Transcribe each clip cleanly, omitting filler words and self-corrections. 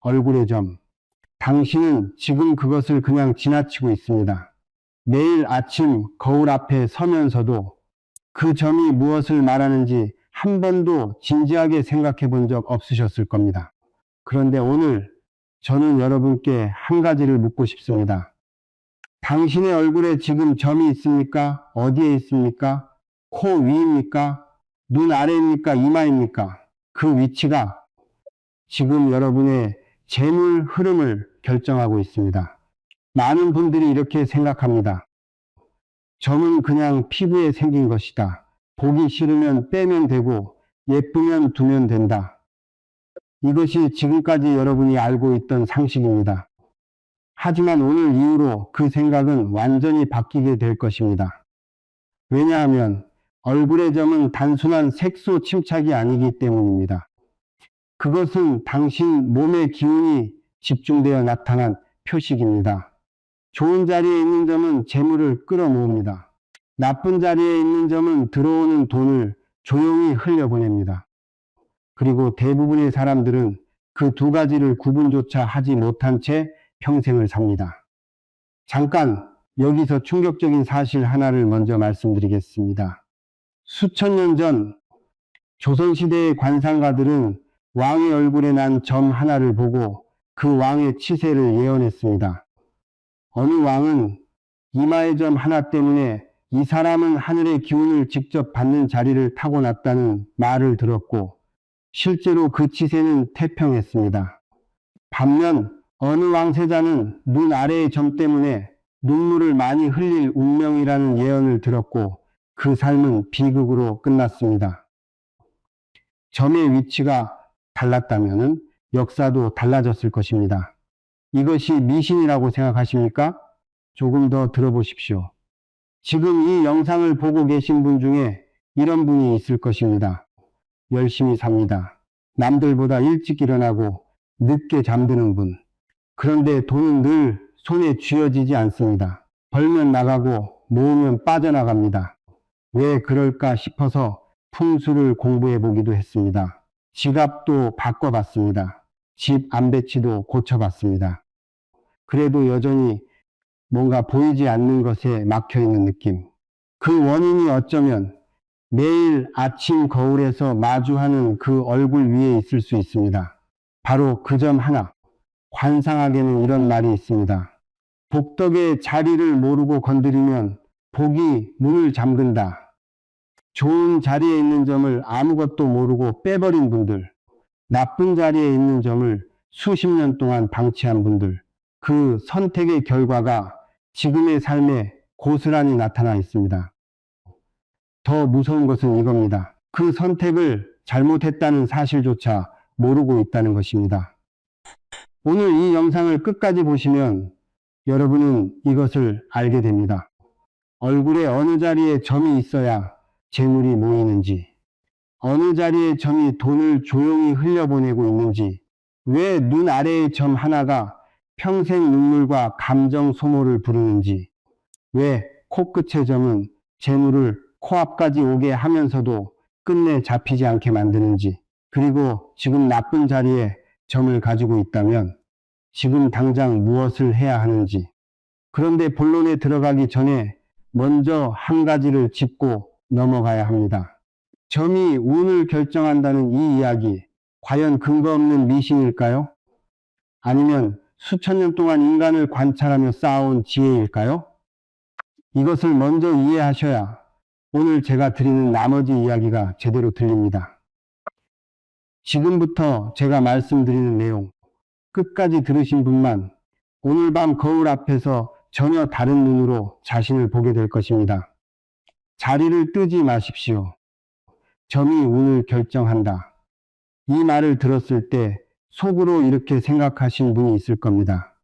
얼굴의 점. 당신은 지금 그것을 그냥 지나치고 있습니다. 매일 아침 거울 앞에 서면서도 그 점이 무엇을 말하는지 한 번도 진지하게 생각해 본 적 없으셨을 겁니다. 그런데 오늘 저는 여러분께 한 가지를 묻고 싶습니다. 당신의 얼굴에 지금 점이 있습니까? 어디에 있습니까? 코 위입니까? 눈 아래입니까? 이마입니까? 그 위치가 지금 여러분의 재물 흐름을 결정하고 있습니다. 많은 분들이 이렇게 생각합니다. 점은 그냥 피부에 생긴 것이다. 보기 싫으면 빼면 되고 예쁘면 두면 된다. 이것이 지금까지 여러분이 알고 있던 상식입니다. 하지만 오늘 이후로 그 생각은 완전히 바뀌게 될 것입니다. 왜냐하면 얼굴의 점은 단순한 색소 침착이 아니기 때문입니다. 그것은 당신 몸의 기운이 집중되어 나타난 표식입니다. 좋은 자리에 있는 점은 재물을 끌어모읍니다. 나쁜 자리에 있는 점은 들어오는 돈을 조용히 흘려보냅니다. 그리고 대부분의 사람들은 그 두 가지를 구분조차 하지 못한 채 평생을 삽니다. 잠깐 여기서 충격적인 사실 하나를 먼저 말씀드리겠습니다. 수천 년 전 조선시대의 관상가들은 왕의 얼굴에 난 점 하나를 보고 그 왕의 치세를 예언했습니다. 어느 왕은 이마의 점 하나 때문에 이 사람은 하늘의 기운을 직접 받는 자리를 타고났다는 말을 들었고 실제로 그 치세는 태평했습니다. 반면 어느 왕세자는 눈 아래의 점 때문에 눈물을 많이 흘릴 운명이라는 예언을 들었고 그 삶은 비극으로 끝났습니다. 점의 위치가 달랐다면 역사도 달라졌을 것입니다. 이것이 미신이라고 생각하십니까? 조금 더 들어보십시오. 지금 이 영상을 보고 계신 분 중에 이런 분이 있을 것입니다. 열심히 삽니다. 남들보다 일찍 일어나고 늦게 잠드는 분. 그런데 돈은 늘 손에 쥐어지지 않습니다. 벌면 나가고 모으면 빠져나갑니다. 왜 그럴까 싶어서 풍수를 공부해 보기도 했습니다. 지갑도 바꿔봤습니다. 집 안배치도 고쳐봤습니다. 그래도 여전히 뭔가 보이지 않는 것에 막혀있는 느낌. 그 원인이 어쩌면 매일 아침 거울에서 마주하는 그 얼굴 위에 있을 수 있습니다. 바로 그 점 하나. 관상학에는 이런 말이 있습니다. 복덕의 자리를 모르고 건드리면 복이 문을 잠근다. 좋은 자리에 있는 점을 아무것도 모르고 빼버린 분들, 나쁜 자리에 있는 점을 수십 년 동안 방치한 분들, 그 선택의 결과가 지금의 삶에 고스란히 나타나 있습니다. 더 무서운 것은 이겁니다. 그 선택을 잘못했다는 사실조차 모르고 있다는 것입니다. 오늘 이 영상을 끝까지 보시면 여러분은 이것을 알게 됩니다. 얼굴에 어느 자리에 점이 있어야 재물이 모이는지, 어느 자리에 점이 돈을 조용히 흘려보내고 있는지, 왜 눈 아래의 점 하나가 평생 눈물과 감정 소모를 부르는지, 왜 코끝의 점은 재물을 코앞까지 오게 하면서도 끝내 잡히지 않게 만드는지, 그리고 지금 나쁜 자리에 점을 가지고 있다면 지금 당장 무엇을 해야 하는지. 그런데 본론에 들어가기 전에 먼저 한 가지를 짚고 넘어가야 합니다. 점이 운을 결정한다는 이 이야기, 과연 근거 없는 미신일까요? 아니면 수천 년 동안 인간을 관찰하며 쌓아온 지혜일까요? 이것을 먼저 이해하셔야 오늘 제가 드리는 나머지 이야기가 제대로 들립니다. 지금부터 제가 말씀드리는 내용, 끝까지 들으신 분만 오늘 밤 거울 앞에서 전혀 다른 눈으로 자신을 보게 될 것입니다. 자리를 뜨지 마십시오. 점이 운을 결정한다. 이 말을 들었을 때 속으로 이렇게 생각하신 분이 있을 겁니다.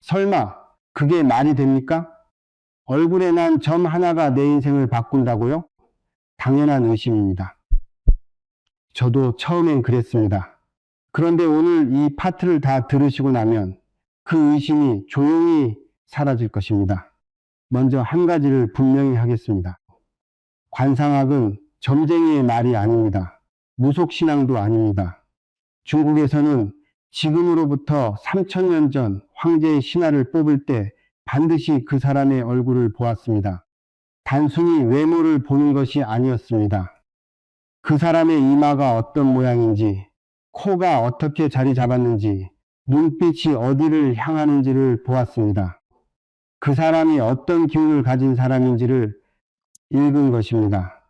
설마 그게 말이 됩니까? 얼굴에 난 점 하나가 내 인생을 바꾼다고요? 당연한 의심입니다. 저도 처음엔 그랬습니다. 그런데 오늘 이 파트를 다 들으시고 나면 그 의심이 조용히 사라질 것입니다. 먼저 한 가지를 분명히 하겠습니다. 관상학은 점쟁이의 말이 아닙니다. 무속신앙도 아닙니다. 중국에서는 지금으로부터 3000년 전 황제의 신하를 뽑을 때 반드시 그 사람의 얼굴을 보았습니다. 단순히 외모를 보는 것이 아니었습니다. 그 사람의 이마가 어떤 모양인지, 코가 어떻게 자리 잡았는지, 눈빛이 어디를 향하는지를 보았습니다. 그 사람이 어떤 기운을 가진 사람인지를 읽은 것입니다.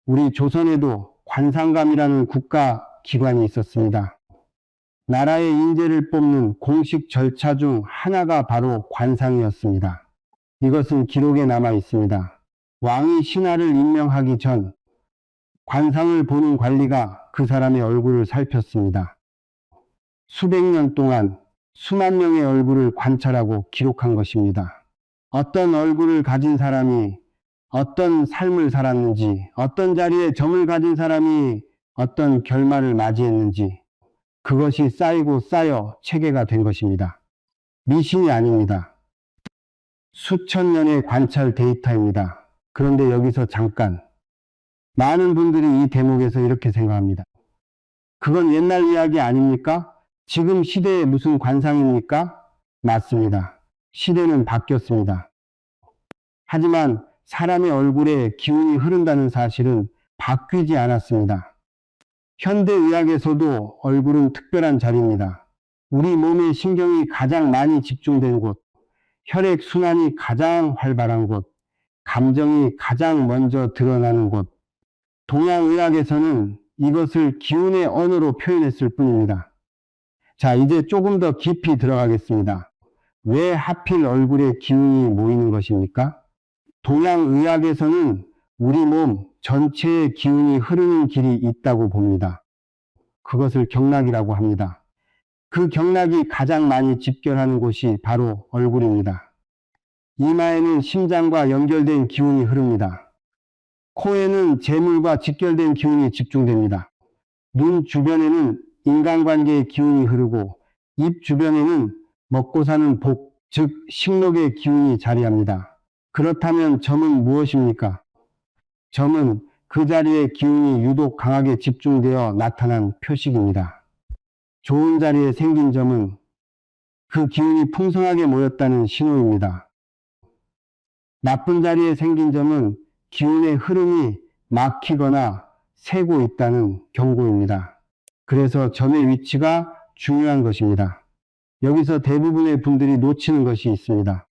우리 조선에도 관상감이라는 국가 기관이 있었습니다. 나라의 인재를 뽑는 공식 절차 중 하나가 바로 관상이었습니다. 이것은 기록에 남아 있습니다. 왕이 신하를 임명하기 전 관상을 보는 관리가 그 사람의 얼굴을 살폈습니다. 수백 년 동안 수만 명의 얼굴을 관찰하고 기록한 것입니다. 어떤 얼굴을 가진 사람이 어떤 삶을 살았는지, 어떤 자리에 점을 가진 사람이 어떤 결말을 맞이했는지, 그것이 쌓이고 쌓여 체계가 된 것입니다. 미신이 아닙니다. 수천 년의 관찰 데이터입니다. 그런데 여기서 잠깐, 많은 분들이 이 대목에서 이렇게 생각합니다. 그건 옛날 이야기 아닙니까? 지금 시대에 무슨 관상입니까? 맞습니다. 시대는 바뀌었습니다. 하지만 사람의 얼굴에 기운이 흐른다는 사실은 바뀌지 않았습니다. 현대의학에서도 얼굴은 특별한 자리입니다. 우리 몸의 신경이 가장 많이 집중된 곳, 혈액순환이 가장 활발한 곳, 감정이 가장 먼저 드러나는 곳, 동양의학에서는 이것을 기운의 언어로 표현했을 뿐입니다. 자, 이제 조금 더 깊이 들어가겠습니다. 왜 하필 얼굴에 기운이 모이는 것입니까? 동양의학에서는 우리 몸 전체에 기운이 흐르는 길이 있다고 봅니다. 그것을 경락이라고 합니다. 그 경락이 가장 많이 집결하는 곳이 바로 얼굴입니다. 이마에는 심장과 연결된 기운이 흐릅니다. 코에는 재물과 직결된 기운이 집중됩니다. 눈 주변에는 인간관계의 기운이 흐르고 입 주변에는 먹고 사는 복, 즉 식록의 기운이 자리합니다. 그렇다면 점은 무엇입니까? 점은 그 자리에 기운이 유독 강하게 집중되어 나타난 표식입니다. 좋은 자리에 생긴 점은 그 기운이 풍성하게 모였다는 신호입니다. 나쁜 자리에 생긴 점은 기운의 흐름이 막히거나 새고 있다는 경고입니다. 그래서 점의 위치가 중요한 것입니다. 여기서 대부분의 분들이 놓치는 것이 있습니다.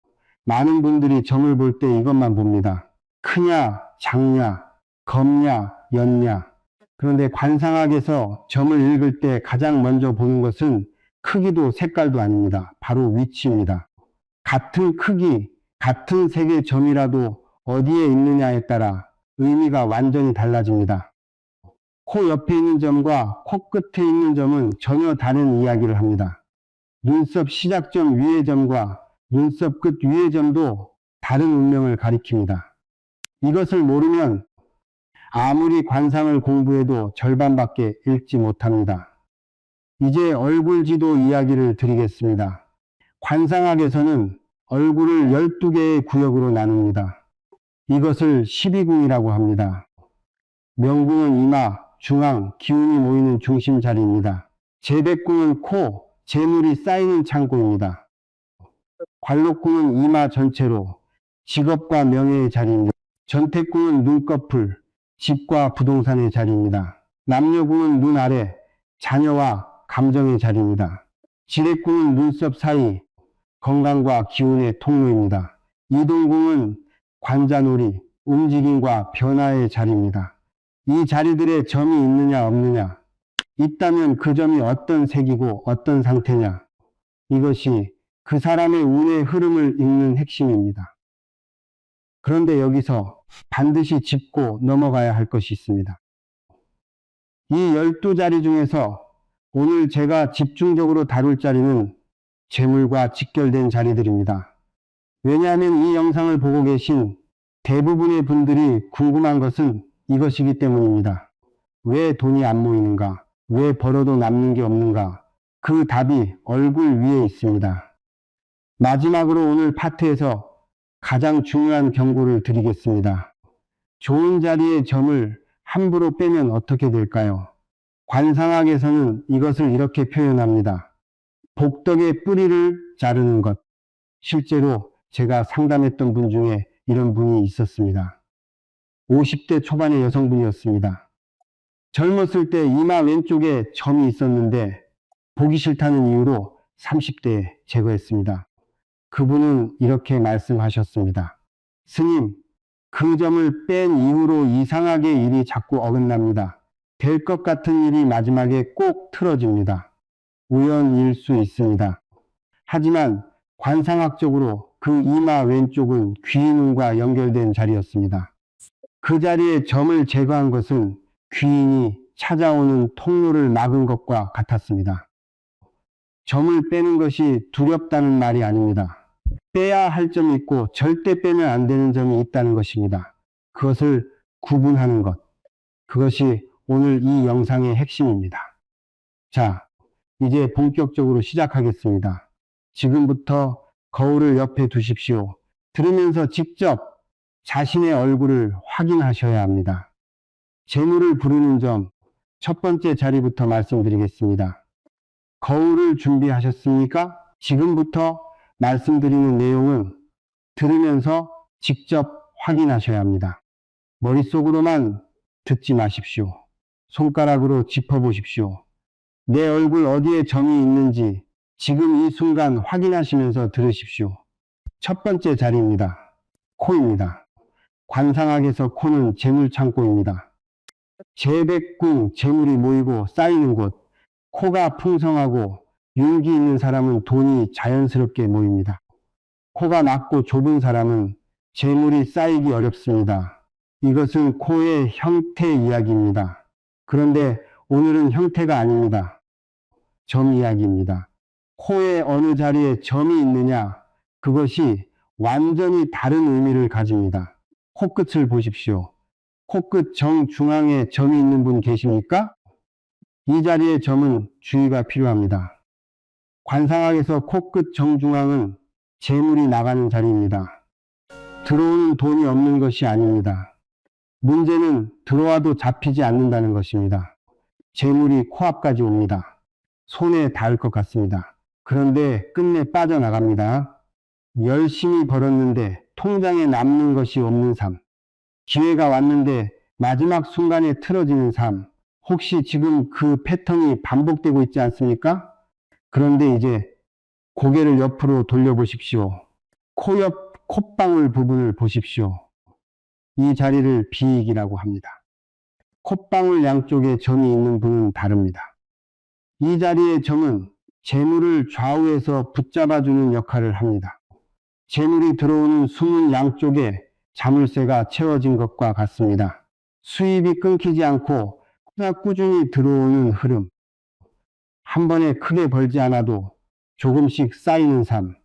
많은 분들이 점을 볼 때 이것만 봅니다. 크냐, 작냐, 검냐, 옅냐. 그런데 관상학에서 점을 읽을 때 가장 먼저 보는 것은 크기도 색깔도 아닙니다. 바로 위치입니다. 같은 크기, 같은 색의 점이라도 어디에 있느냐에 따라 의미가 완전히 달라집니다. 코 옆에 있는 점과 코끝에 있는 점은 전혀 다른 이야기를 합니다. 눈썹 시작점 위의 점과 눈썹 끝 위의 점도 다른 운명을 가리킵니다. 이것을 모르면 아무리 관상을 공부해도 절반밖에 읽지 못합니다. 이제 얼굴지도 이야기를 드리겠습니다. 관상학에서는 얼굴을 12개의 구역으로 나눕니다. 이것을 12궁이라고 합니다. 명궁은 이마, 중앙, 기운이 모이는 중심 자리입니다. 재백궁은 코, 재물이 쌓이는 창고입니다. 관록궁은 이마 전체로 직업과 명예의 자리입니다. 전택궁은 눈꺼풀, 집과 부동산의 자리입니다. 남녀궁은 눈 아래, 자녀와 감정의 자리입니다. 지뢰궁은 눈썹 사이, 건강과 기운의 통로입니다. 이동궁은 관자놀이, 움직임과 변화의 자리입니다. 이 자리들에 점이 있느냐 없느냐, 있다면 그 점이 어떤 색이고 어떤 상태냐, 이것이 그 사람의 운의 흐름을 읽는 핵심입니다. 그런데 여기서 반드시 짚고 넘어가야 할 것이 있습니다. 이 12자리 중에서 오늘 제가 집중적으로 다룰 자리는 재물과 직결된 자리들입니다. 왜냐하면 이 영상을 보고 계신 대부분의 분들이 궁금한 것은 이것이기 때문입니다. 왜 돈이 안 모이는가? 왜 벌어도 남는 게 없는가? 그 답이 얼굴 위에 있습니다. 마지막으로 오늘 파트에서 가장 중요한 경고를 드리겠습니다. 좋은 자리의 점을 함부로 빼면 어떻게 될까요? 관상학에서는 이것을 이렇게 표현합니다. 복덕의 뿌리를 자르는 것. 실제로 제가 상담했던 분 중에 이런 분이 있었습니다. 50대 초반의 여성분이었습니다. 젊었을 때 이마 왼쪽에 점이 있었는데 보기 싫다는 이유로 30대에 제거했습니다. 그분은 이렇게 말씀하셨습니다. 스님, 그 점을 뺀 이후로 이상하게 일이 자꾸 어긋납니다. 될 것 같은 일이 마지막에 꼭 틀어집니다. 우연일 수 있습니다. 하지만 관상학적으로 그 이마 왼쪽은 귀인운과 연결된 자리였습니다. 그 자리에 점을 제거한 것은 귀인이 찾아오는 통로를 막은 것과 같았습니다. 점을 빼는 것이 두렵다는 말이 아닙니다. 빼야 할 점이 있고 절대 빼면 안 되는 점이 있다는 것입니다. 그것을 구분하는 것. 그것이 오늘 이 영상의 핵심입니다. 자, 이제 본격적으로 시작하겠습니다. 지금부터 거울을 옆에 두십시오. 들으면서 직접 자신의 얼굴을 확인하셔야 합니다. 재물을 부르는 점, 첫 번째 자리부터 말씀드리겠습니다. 거울을 준비하셨습니까? 지금부터 말씀드리는 내용은 들으면서 직접 확인하셔야 합니다. 머릿속으로만 듣지 마십시오. 손가락으로 짚어보십시오. 내 얼굴 어디에 점이 있는지 지금 이 순간 확인하시면서 들으십시오. 첫 번째 자리입니다. 코입니다. 관상학에서 코는 재물창고입니다. 재백궁 재물이 모이고 쌓이는 곳, 코가 풍성하고 윤기 있는 사람은 돈이 자연스럽게 모입니다. 코가 낮고 좁은 사람은 재물이 쌓이기 어렵습니다. 이것은 코의 형태 이야기입니다. 그런데 오늘은 형태가 아닙니다. 점 이야기입니다. 코의 어느 자리에 점이 있느냐, 그것이 완전히 다른 의미를 가집니다. 코끝을 보십시오. 코끝 정중앙에 점이 있는 분 계십니까? 이 자리에 점은 주의가 필요합니다. 관상학에서 코끝 정중앙은 재물이 나가는 자리입니다. 들어오는 돈이 없는 것이 아닙니다. 문제는 들어와도 잡히지 않는다는 것입니다. 재물이 코앞까지 옵니다. 손에 닿을 것 같습니다. 그런데 끝내 빠져나갑니다. 열심히 벌었는데 통장에 남는 것이 없는 삶. 기회가 왔는데 마지막 순간에 틀어지는 삶. 혹시 지금 그 패턴이 반복되고 있지 않습니까? 그런데 이제 고개를 옆으로 돌려보십시오. 코 옆 콧방울 부분을 보십시오. 이 자리를 비익이라고 합니다. 콧방울 양쪽에 점이 있는 분은 다릅니다. 이 자리의 점은 재물을 좌우에서 붙잡아주는 역할을 합니다. 재물이 들어오는 숨은 양쪽에 자물쇠가 채워진 것과 같습니다. 수입이 끊기지 않고 꾸준히 들어오는 흐름. 한 번에 크게 벌지 않아도 조금씩 쌓이는 삶.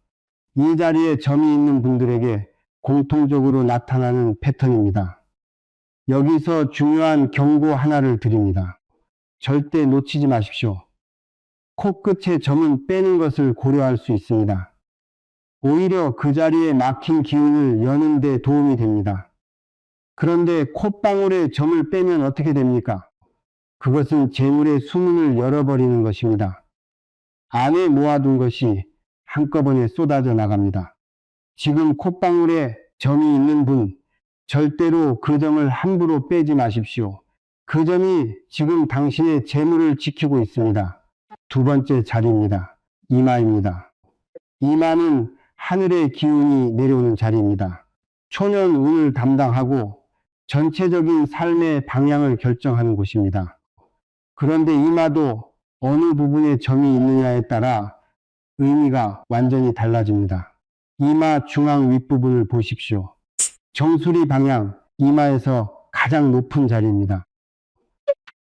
이 자리에 점이 있는 분들에게 공통적으로 나타나는 패턴입니다. 여기서 중요한 경고 하나를 드립니다. 절대 놓치지 마십시오. 코끝에 점은 빼는 것을 고려할 수 있습니다. 오히려 그 자리에 막힌 기운을 여는 데 도움이 됩니다. 그런데 콧방울에 점을 빼면 어떻게 됩니까? 그것은 재물의 수문을 열어버리는 것입니다. 안에 모아둔 것이 한꺼번에 쏟아져 나갑니다. 지금 콧방울에 점이 있는 분, 절대로 그 점을 함부로 빼지 마십시오. 그 점이 지금 당신의 재물을 지키고 있습니다. 두 번째 자리입니다. 이마입니다. 이마는 하늘의 기운이 내려오는 자리입니다. 초년운을 담당하고 전체적인 삶의 방향을 결정하는 곳입니다. 그런데 이마도 어느 부분에 점이 있느냐에 따라 의미가 완전히 달라집니다. 이마 중앙 윗부분을 보십시오. 정수리 방향, 이마에서 가장 높은 자리입니다.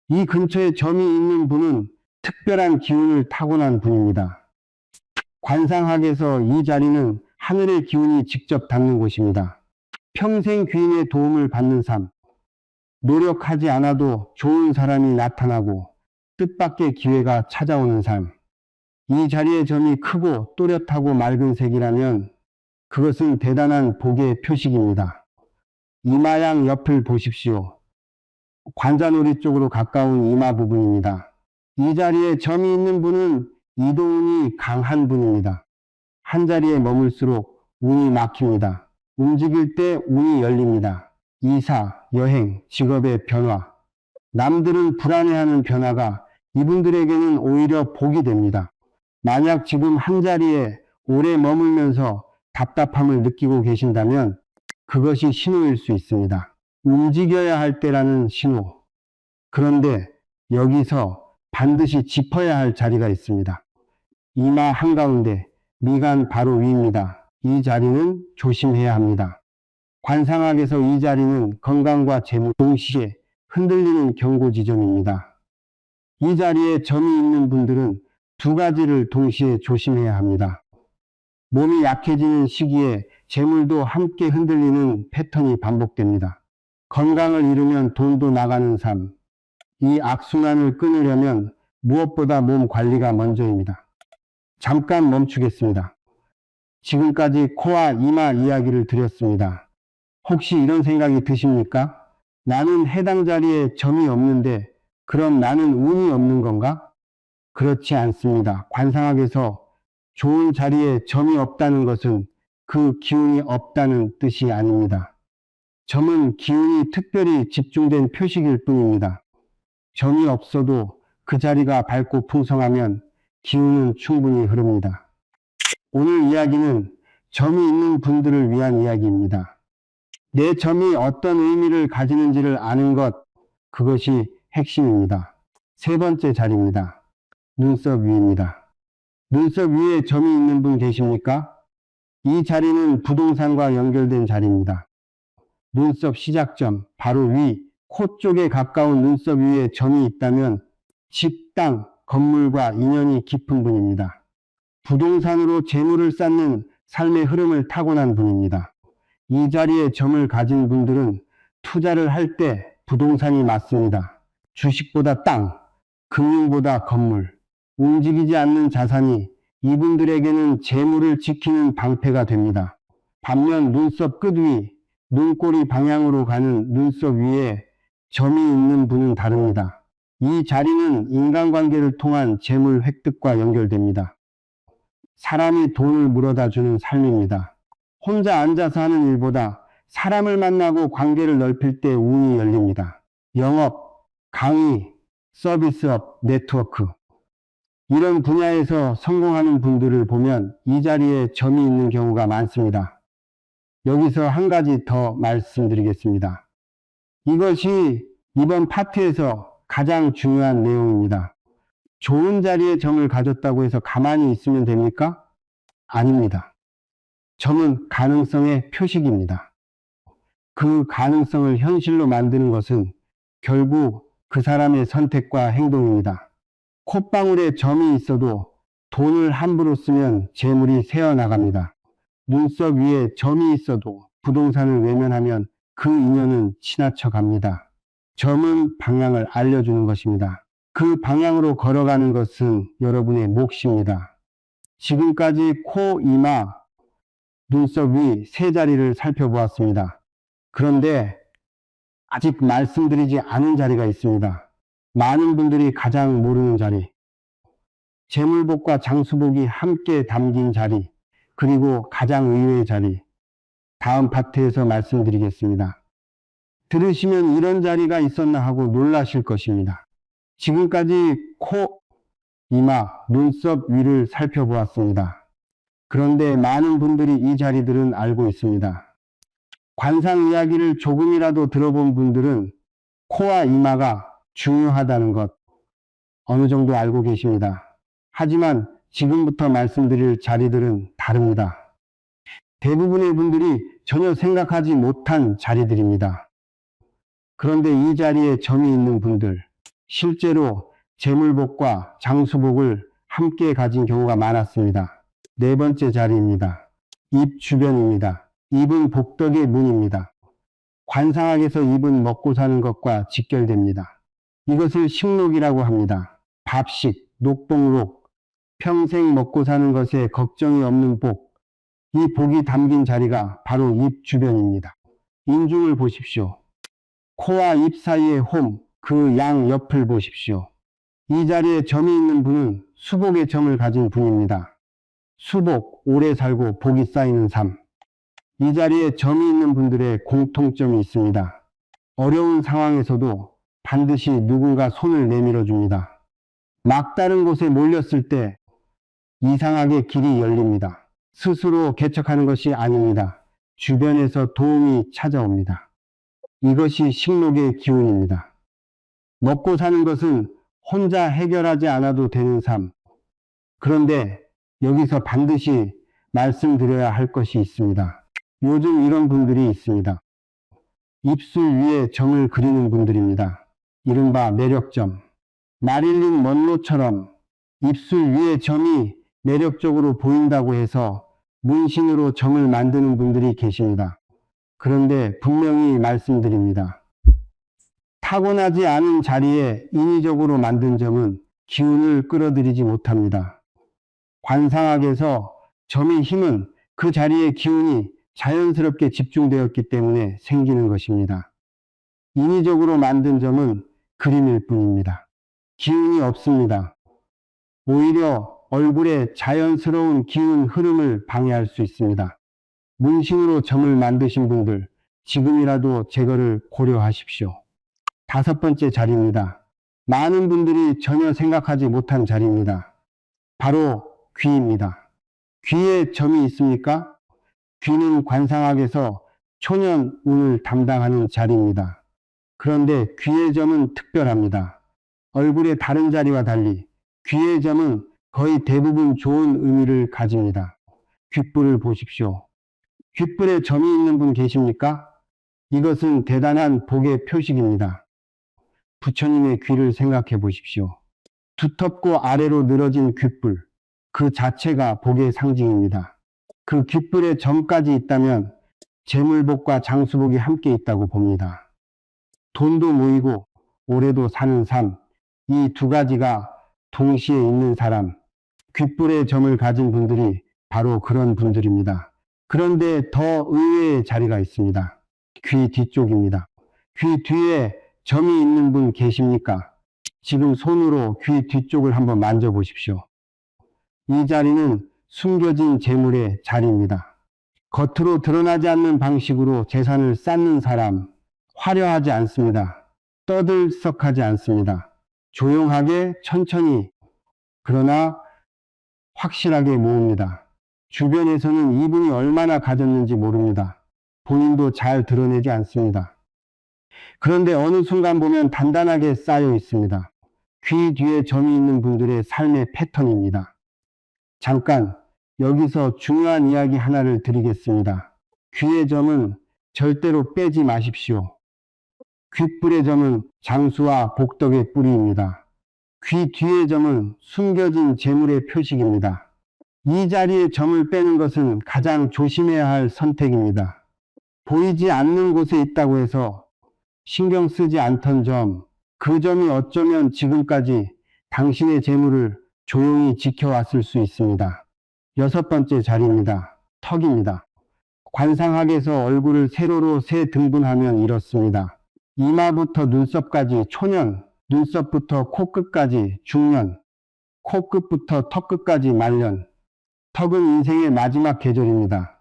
이 근처에 점이 있는 분은 특별한 기운을 타고난 분입니다. 관상학에서 이 자리는 하늘의 기운이 직접 닿는 곳입니다. 평생 귀인의 도움을 받는 삶, 노력하지 않아도 좋은 사람이 나타나고 뜻밖의 기회가 찾아오는 삶. 이 자리의 점이 크고 또렷하고 맑은 색이라면 그것은 대단한 복의 표식입니다. 이마양 옆을 보십시오. 관자놀이 쪽으로 가까운 이마 부분입니다. 이 자리에 점이 있는 분은 이도운이 강한 분입니다. 한자리에 머물수록 운이 막힙니다. 움직일 때 운이 열립니다. 이사, 여행, 직업의 변화. 남들은 불안해하는 변화가 이분들에게는 오히려 복이 됩니다. 만약 지금 한자리에 오래 머물면서 답답함을 느끼고 계신다면 그것이 신호일 수 있습니다. 움직여야 할 때라는 신호. 그런데 여기서 반드시 짚어야 할 자리가 있습니다. 이마 한가운데, 미간 바로 위입니다. 이 자리는 조심해야 합니다. 관상학에서 이 자리는 건강과 재무 동시에 흔들리는 경고 지점입니다. 이 자리에 점이 있는 분들은 두 가지를 동시에 조심해야 합니다. 몸이 약해지는 시기에 재물도 함께 흔들리는 패턴이 반복됩니다. 건강을 잃으면 돈도 나가는 삶. 이 악순환을 끊으려면 무엇보다 몸 관리가 먼저입니다. 잠깐 멈추겠습니다. 지금까지 코와 이마 이야기를 드렸습니다. 혹시 이런 생각이 드십니까? 나는 해당 자리에 점이 없는데 그럼 나는 운이 없는 건가? 그렇지 않습니다. 관상학에서 좋은 자리에 점이 없다는 것은 그 기운이 없다는 뜻이 아닙니다. 점은 기운이 특별히 집중된 표식일 뿐입니다. 점이 없어도 그 자리가 밝고 풍성하면 기운은 충분히 흐릅니다. 오늘 이야기는 점이 있는 분들을 위한 이야기입니다. 내 점이 어떤 의미를 가지는지를 아는 것, 그것이 핵심입니다. 세 번째 자리입니다. 눈썹 위입니다. 눈썹 위에 점이 있는 분 계십니까? 이 자리는 부동산과 연결된 자리입니다. 눈썹 시작점, 바로 위, 코 쪽에 가까운 눈썹 위에 점이 있다면 집, 땅, 건물과 인연이 깊은 분입니다. 부동산으로 재물을 쌓는 삶의 흐름을 타고난 분입니다. 이 자리에 점을 가진 분들은 투자를 할 때 부동산이 맞습니다. 주식보다 땅, 금융보다 건물, 움직이지 않는 자산이 이분들에게는 재물을 지키는 방패가 됩니다. 반면 눈썹 끝 위, 눈꼬리 방향으로 가는 눈썹 위에 점이 있는 분은 다릅니다. 이 자리는 인간관계를 통한 재물 획득과 연결됩니다. 사람이 돈을 물어다 주는 삶입니다. 혼자 앉아서 하는 일보다 사람을 만나고 관계를 넓힐 때 운이 열립니다. 영업, 강의, 서비스업, 네트워크. 이런 분야에서 성공하는 분들을 보면 이 자리에 점이 있는 경우가 많습니다. 여기서 한 가지 더 말씀드리겠습니다. 이것이 이번 파트에서 가장 중요한 내용입니다. 좋은 자리에 점을 가졌다고 해서 가만히 있으면 됩니까? 아닙니다. 점은 가능성의 표식입니다. 그 가능성을 현실로 만드는 것은 결국 그 사람의 선택과 행동입니다. 콧방울에 점이 있어도 돈을 함부로 쓰면 재물이 새어나갑니다. 눈썹 위에 점이 있어도 부동산을 외면하면 그 인연은 지나쳐 갑니다. 점은 방향을 알려주는 것입니다. 그 방향으로 걸어가는 것은 여러분의 몫입니다. 지금까지 코, 이마, 눈썹 위 세 자리를 살펴보았습니다. 그런데 아직 말씀드리지 않은 자리가 있습니다. 많은 분들이 가장 모르는 자리. 재물복과 장수복이 함께 담긴 자리. 그리고 가장 의외의 자리. 다음 파트에서 말씀드리겠습니다. 들으시면 이런 자리가 있었나 하고 놀라실 것입니다. 지금까지 코, 이마, 눈썹 위를 살펴보았습니다. 그런데 많은 분들이 이 자리들은 알고 있습니다. 관상 이야기를 조금이라도 들어본 분들은 코와 이마가 중요하다는 것 어느 정도 알고 계십니다. 하지만 지금부터 말씀드릴 자리들은 다릅니다. 대부분의 분들이 전혀 생각하지 못한 자리들입니다. 그런데 이 자리에 점이 있는 분들, 실제로 재물복과 장수복을 함께 가진 경우가 많았습니다. 네 번째 자리입니다. 입 주변입니다. 입은 복덕의 문입니다. 관상학에서 입은 먹고 사는 것과 직결됩니다. 이것을 식록이라고 합니다. 밥식, 녹복록, 평생 먹고 사는 것에 걱정이 없는 복. 이 복이 담긴 자리가 바로 입 주변입니다. 인중을 보십시오. 코와 입 사이의 홈, 그 양 옆을 보십시오. 이 자리에 점이 있는 분은 수복의 점을 가진 분입니다. 수복, 오래 살고 복이 쌓이는 삶. 이 자리에 점이 있는 분들의 공통점이 있습니다. 어려운 상황에서도 반드시 누군가 손을 내밀어 줍니다. 막다른 곳에 몰렸을 때 이상하게 길이 열립니다. 스스로 개척하는 것이 아닙니다. 주변에서 도움이 찾아옵니다. 이것이 식록의 기운입니다. 먹고 사는 것은 혼자 해결하지 않아도 되는 삶. 그런데 여기서 반드시 말씀드려야 할 것이 있습니다. 요즘 이런 분들이 있습니다. 입술 위에 점을 그리는 분들입니다. 이른바 매력점. 마릴린 먼로처럼 입술 위에 점이 매력적으로 보인다고 해서 문신으로 점을 만드는 분들이 계십니다. 그런데 분명히 말씀드립니다. 타고나지 않은 자리에 인위적으로 만든 점은 기운을 끌어들이지 못합니다. 관상학에서 점의 힘은 그 자리의 기운이 자연스럽게 집중되었기 때문에 생기는 것입니다. 인위적으로 만든 점은 그림일 뿐입니다. 기운이 없습니다. 오히려 얼굴의 자연스러운 기운 흐름을 방해할 수 있습니다. 문신으로 점을 만드신 분들, 지금이라도 제거를 고려하십시오. 5번째 자리입니다. 많은 분들이 전혀 생각하지 못한 자리입니다. 바로 귀입니다. 귀에 점이 있습니까? 귀는 관상학에서 초년운을 담당하는 자리입니다. 그런데 귀의 점은 특별합니다. 얼굴의 다른 자리와 달리 귀의 점은 거의 대부분 좋은 의미를 가집니다. 귓불을 보십시오. 귓불에 점이 있는 분 계십니까? 이것은 대단한 복의 표식입니다. 부처님의 귀를 생각해 보십시오. 두텁고 아래로 늘어진 귓불, 그 자체가 복의 상징입니다. 그 귓불에 점까지 있다면 재물복과 장수복이 함께 있다고 봅니다. 돈도 모이고 오래도 사는 삶, 이 두 가지가 동시에 있는 사람, 귓불에 점을 가진 분들이 바로 그런 분들입니다. 그런데 더 의외의 자리가 있습니다. 귀 뒤쪽입니다. 귀 뒤에 점이 있는 분 계십니까? 지금 손으로 귀 뒤쪽을 한번 만져보십시오. 이 자리는 숨겨진 재물의 자리입니다. 겉으로 드러나지 않는 방식으로 재산을 쌓는 사람, 화려하지 않습니다. 떠들썩하지 않습니다. 조용하게 천천히 그러나 확실하게 모읍니다. 주변에서는 이분이 얼마나 가졌는지 모릅니다. 본인도 잘 드러내지 않습니다. 그런데 어느 순간 보면 단단하게 쌓여 있습니다. 귀 뒤에 점이 있는 분들의 삶의 패턴입니다. 잠깐 여기서 중요한 이야기 하나를 드리겠습니다. 귀의 점은 절대로 빼지 마십시오. 귓불의 점은 장수와 복덕의 뿌리입니다. 귀 뒤의 점은 숨겨진 재물의 표식입니다. 이 자리에 점을 빼는 것은 가장 조심해야 할 선택입니다. 보이지 않는 곳에 있다고 해서 신경 쓰지 않던 점, 그 점이 어쩌면 지금까지 당신의 재물을 조용히 지켜왔을 수 있습니다. 6번째 자리입니다. 턱입니다. 관상학에서 얼굴을 세로로 세 등분하면 이렇습니다. 이마부터 눈썹까지 초년, 눈썹부터 코끝까지 중년, 코끝부터 턱끝까지 말년. 턱은 인생의 마지막 계절입니다.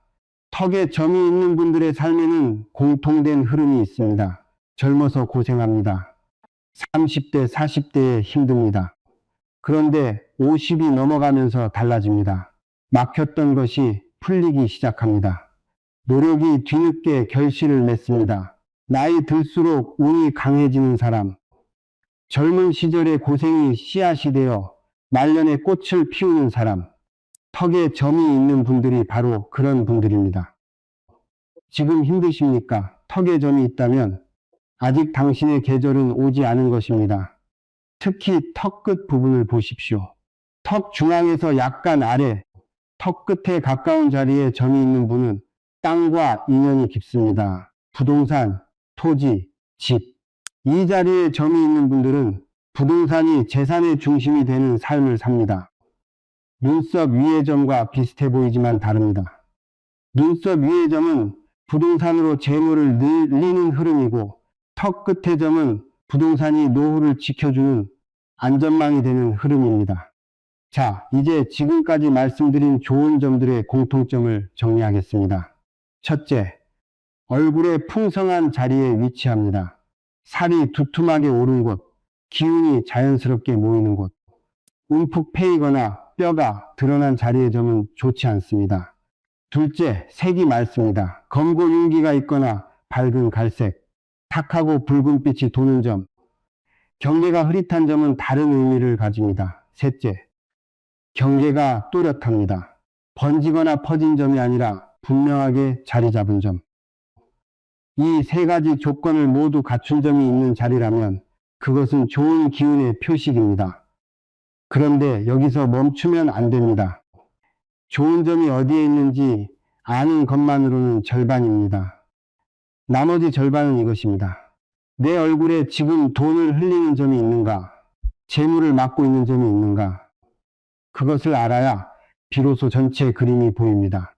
턱에 점이 있는 분들의 삶에는 공통된 흐름이 있습니다. 젊어서 고생합니다. 30대, 40대에 힘듭니다. 그런데 50이 넘어가면서 달라집니다. 막혔던 것이 풀리기 시작합니다. 노력이 뒤늦게 결실을 맺습니다. 나이 들수록 운이 강해지는 사람, 젊은 시절의 고생이 씨앗이 되어 말년에 꽃을 피우는 사람, 턱에 점이 있는 분들이 바로 그런 분들입니다. 지금 힘드십니까? 턱에 점이 있다면 아직 당신의 계절은 오지 않은 것입니다. 특히 턱 끝 부분을 보십시오. 턱 중앙에서 약간 아래, 턱 끝에 가까운 자리에 점이 있는 분은 땅과 인연이 깊습니다. 부동산, 토지, 집. 이 자리에 점이 있는 분들은 부동산이 재산의 중심이 되는 삶을 삽니다. 눈썹 위의 점과 비슷해 보이지만 다릅니다. 눈썹 위의 점은 부동산으로 재물을 늘리는 흐름이고 턱 끝의 점은 부동산이 노후를 지켜주는 안전망이 되는 흐름입니다. 자, 이제 지금까지 말씀드린 좋은 점들의 공통점을 정리하겠습니다. 첫째, 얼굴의 풍성한 자리에 위치합니다. 살이 두툼하게 오른 곳, 기운이 자연스럽게 모이는 곳, 움푹 패이거나 뼈가 드러난 자리의 점은 좋지 않습니다. 둘째, 색이 맑습니다. 검고 윤기가 있거나 밝은 갈색, 탁하고 붉은빛이 도는 점, 경계가 흐릿한 점은 다른 의미를 가집니다. 셋째, 경계가 또렷합니다. 번지거나 퍼진 점이 아니라 분명하게 자리 잡은 점. 이 세 가지 조건을 모두 갖춘 점이 있는 자리라면 그것은 좋은 기운의 표식입니다. 그런데 여기서 멈추면 안 됩니다. 좋은 점이 어디에 있는지 아는 것만으로는 절반입니다. 나머지 절반은 이것입니다. 내 얼굴에 지금 돈을 흘리는 점이 있는가? 재물을 막고 있는 점이 있는가? 그것을 알아야 비로소 전체 그림이 보입니다.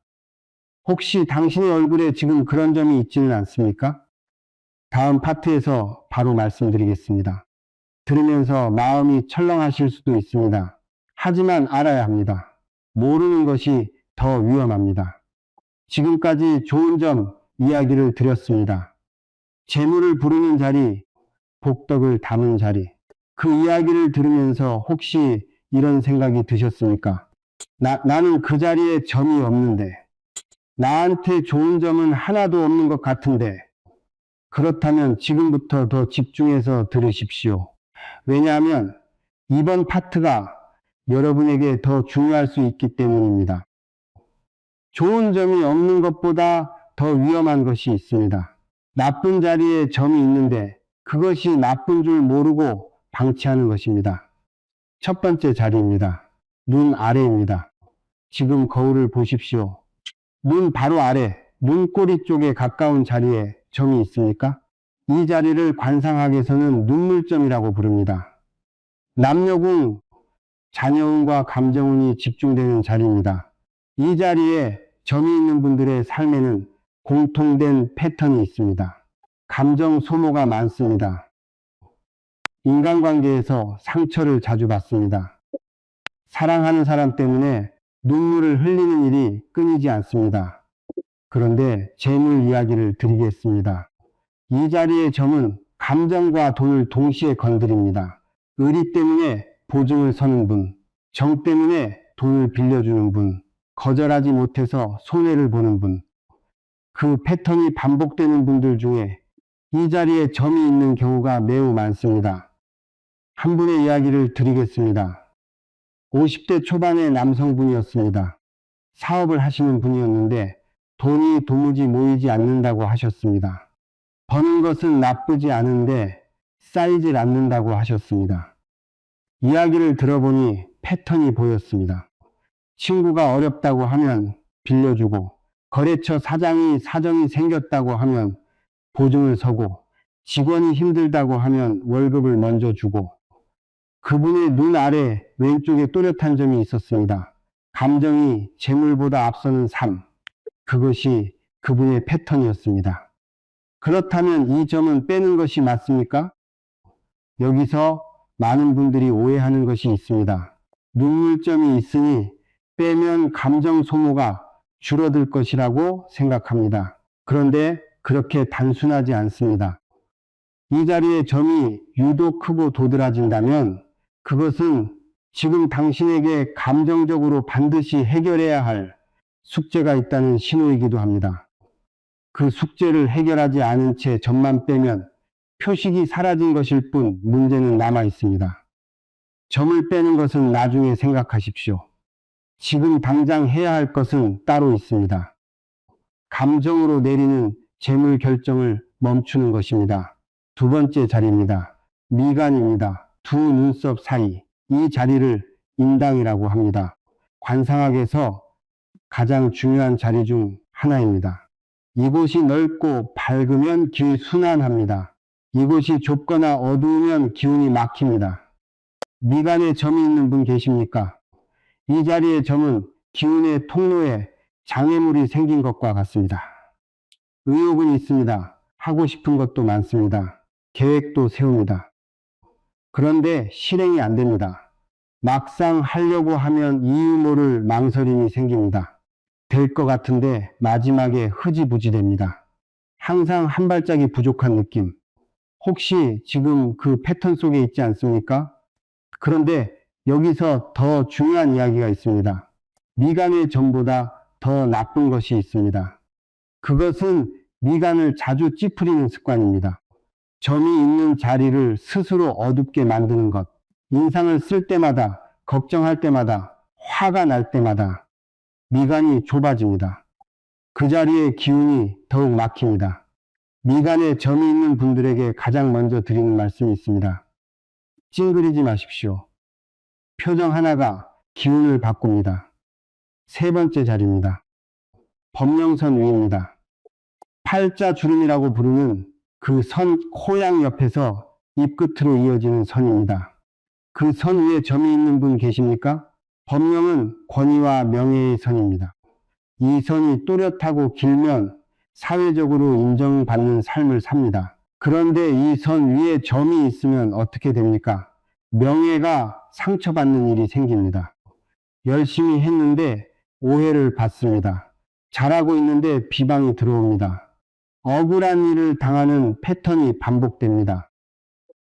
혹시 당신의 얼굴에 지금 그런 점이 있지는 않습니까? 다음 파트에서 바로 말씀드리겠습니다. 들으면서 마음이 철렁하실 수도 있습니다. 하지만 알아야 합니다. 모르는 것이 더 위험합니다. 지금까지 좋은 점 이야기를 드렸습니다. 재물을 부르는 자리, 복덕을 담은 자리. 그 이야기를 들으면서 혹시 이런 생각이 드셨습니까? 나는 그 자리에 점이 없는데, 나한테 좋은 점은 하나도 없는 것 같은데, 그렇다면 지금부터 더 집중해서 들으십시오. 왜냐하면 이번 파트가 여러분에게 더 중요할 수 있기 때문입니다. 좋은 점이 없는 것보다 더 위험한 것이 있습니다. 나쁜 자리에 점이 있는데 그것이 나쁜 줄 모르고 방치하는 것입니다. 첫 번째 자리입니다. 눈 아래입니다. 지금 거울을 보십시오. 눈 바로 아래, 눈꼬리 쪽에 가까운 자리에 점이 있습니까? 이 자리를 관상학에서는 눈물점이라고 부릅니다. 남녀궁, 자녀운과 감정운이 집중되는 자리입니다. 이 자리에 점이 있는 분들의 삶에는 공통된 패턴이 있습니다. 감정 소모가 많습니다. 인간관계에서 상처를 자주 받습니다. 사랑하는 사람 때문에 눈물을 흘리는 일이 끊이지 않습니다. 그런데 재물 이야기를 드리겠습니다. 이 자리의 점은 감정과 돈을 동시에 건드립니다. 의리 때문에 보증을 서는 분, 정 때문에 돈을 빌려주는 분, 거절하지 못해서 손해를 보는 분, 그 패턴이 반복되는 분들 중에 이 자리에 점이 있는 경우가 매우 많습니다. 한 분의 이야기를 드리겠습니다. 50대 초반의 남성분이었습니다. 사업을 하시는 분이었는데 돈이 도무지 모이지 않는다고 하셨습니다. 버는 것은 나쁘지 않은데 쌓이질 않는다고 하셨습니다. 이야기를 들어보니 패턴이 보였습니다. 친구가 어렵다고 하면 빌려주고, 거래처 사정이 생겼다고 하면 보증을 서고, 직원이 힘들다고 하면 월급을 먼저 주고, 그분의 눈 아래 왼쪽에 또렷한 점이 있었습니다. 감정이 재물보다 앞서는 삶. 그것이 그분의 패턴이었습니다. 그렇다면 이 점은 빼는 것이 맞습니까? 여기서 많은 분들이 오해하는 것이 있습니다. 눈물점이 있으니 빼면 감정 소모가 줄어들 것이라고 생각합니다. 그런데 그렇게 단순하지 않습니다. 이 자리에 점이 유독 크고 도드라진다면 그것은 지금 당신에게 감정적으로 반드시 해결해야 할 숙제가 있다는 신호이기도 합니다. 그 숙제를 해결하지 않은 채 점만 빼면 표식이 사라진 것일 뿐 문제는 남아 있습니다. 점을 빼는 것은 나중에 생각하십시오. 지금 당장 해야 할 것은 따로 있습니다. 감정으로 내리는 재물 결정을 멈추는 것입니다. 두 번째 자리입니다. 미간입니다. 두 눈썹 사이, 이 자리를 인당이라고 합니다. 관상학에서 가장 중요한 자리 중 하나입니다. 이곳이 넓고 밝으면 기운이 순환합니다. 이곳이 좁거나 어두우면 기운이 막힙니다. 미간에 점이 있는 분 계십니까? 이 자리의 점은 기운의 통로에 장애물이 생긴 것과 같습니다. 의욕은 있습니다. 하고 싶은 것도 많습니다. 계획도 세웁니다. 그런데 실행이 안 됩니다. 막상 하려고 하면 이유 모를 망설임이 생깁니다. 될 것 같은데 마지막에 흐지부지 됩니다. 항상 한 발짝이 부족한 느낌. 혹시 지금 그 패턴 속에 있지 않습니까? 그런데 여기서 더 중요한 이야기가 있습니다. 미간의 점보다 더 나쁜 것이 있습니다. 그것은 미간을 자주 찌푸리는 습관입니다. 점이 있는 자리를 스스로 어둡게 만드는 것. 인상을 쓸 때마다, 걱정할 때마다, 화가 날 때마다 미간이 좁아집니다. 그 자리에 기운이 더욱 막힙니다. 미간에 점이 있는 분들에게 가장 먼저 드리는 말씀이 있습니다. 찡그리지 마십시오. 표정 하나가 기운을 바꿉니다. 세 번째 자리입니다. 법령선 위입니다. 팔자주름이라고 부르는 그 선 코양 옆에서 입 끝으로 이어지는 선입니다. 그 선 위에 점이 있는 분 계십니까? 법령은 권위와 명예의 선입니다. 이 선이 또렷하고 길면 사회적으로 인정받는 삶을 삽니다. 그런데 이 선 위에 점이 있으면 어떻게 됩니까? 명예가 상처받는 일이 생깁니다. 열심히 했는데 오해를 받습니다. 잘하고 있는데 비방이 들어옵니다. 억울한 일을 당하는 패턴이 반복됩니다.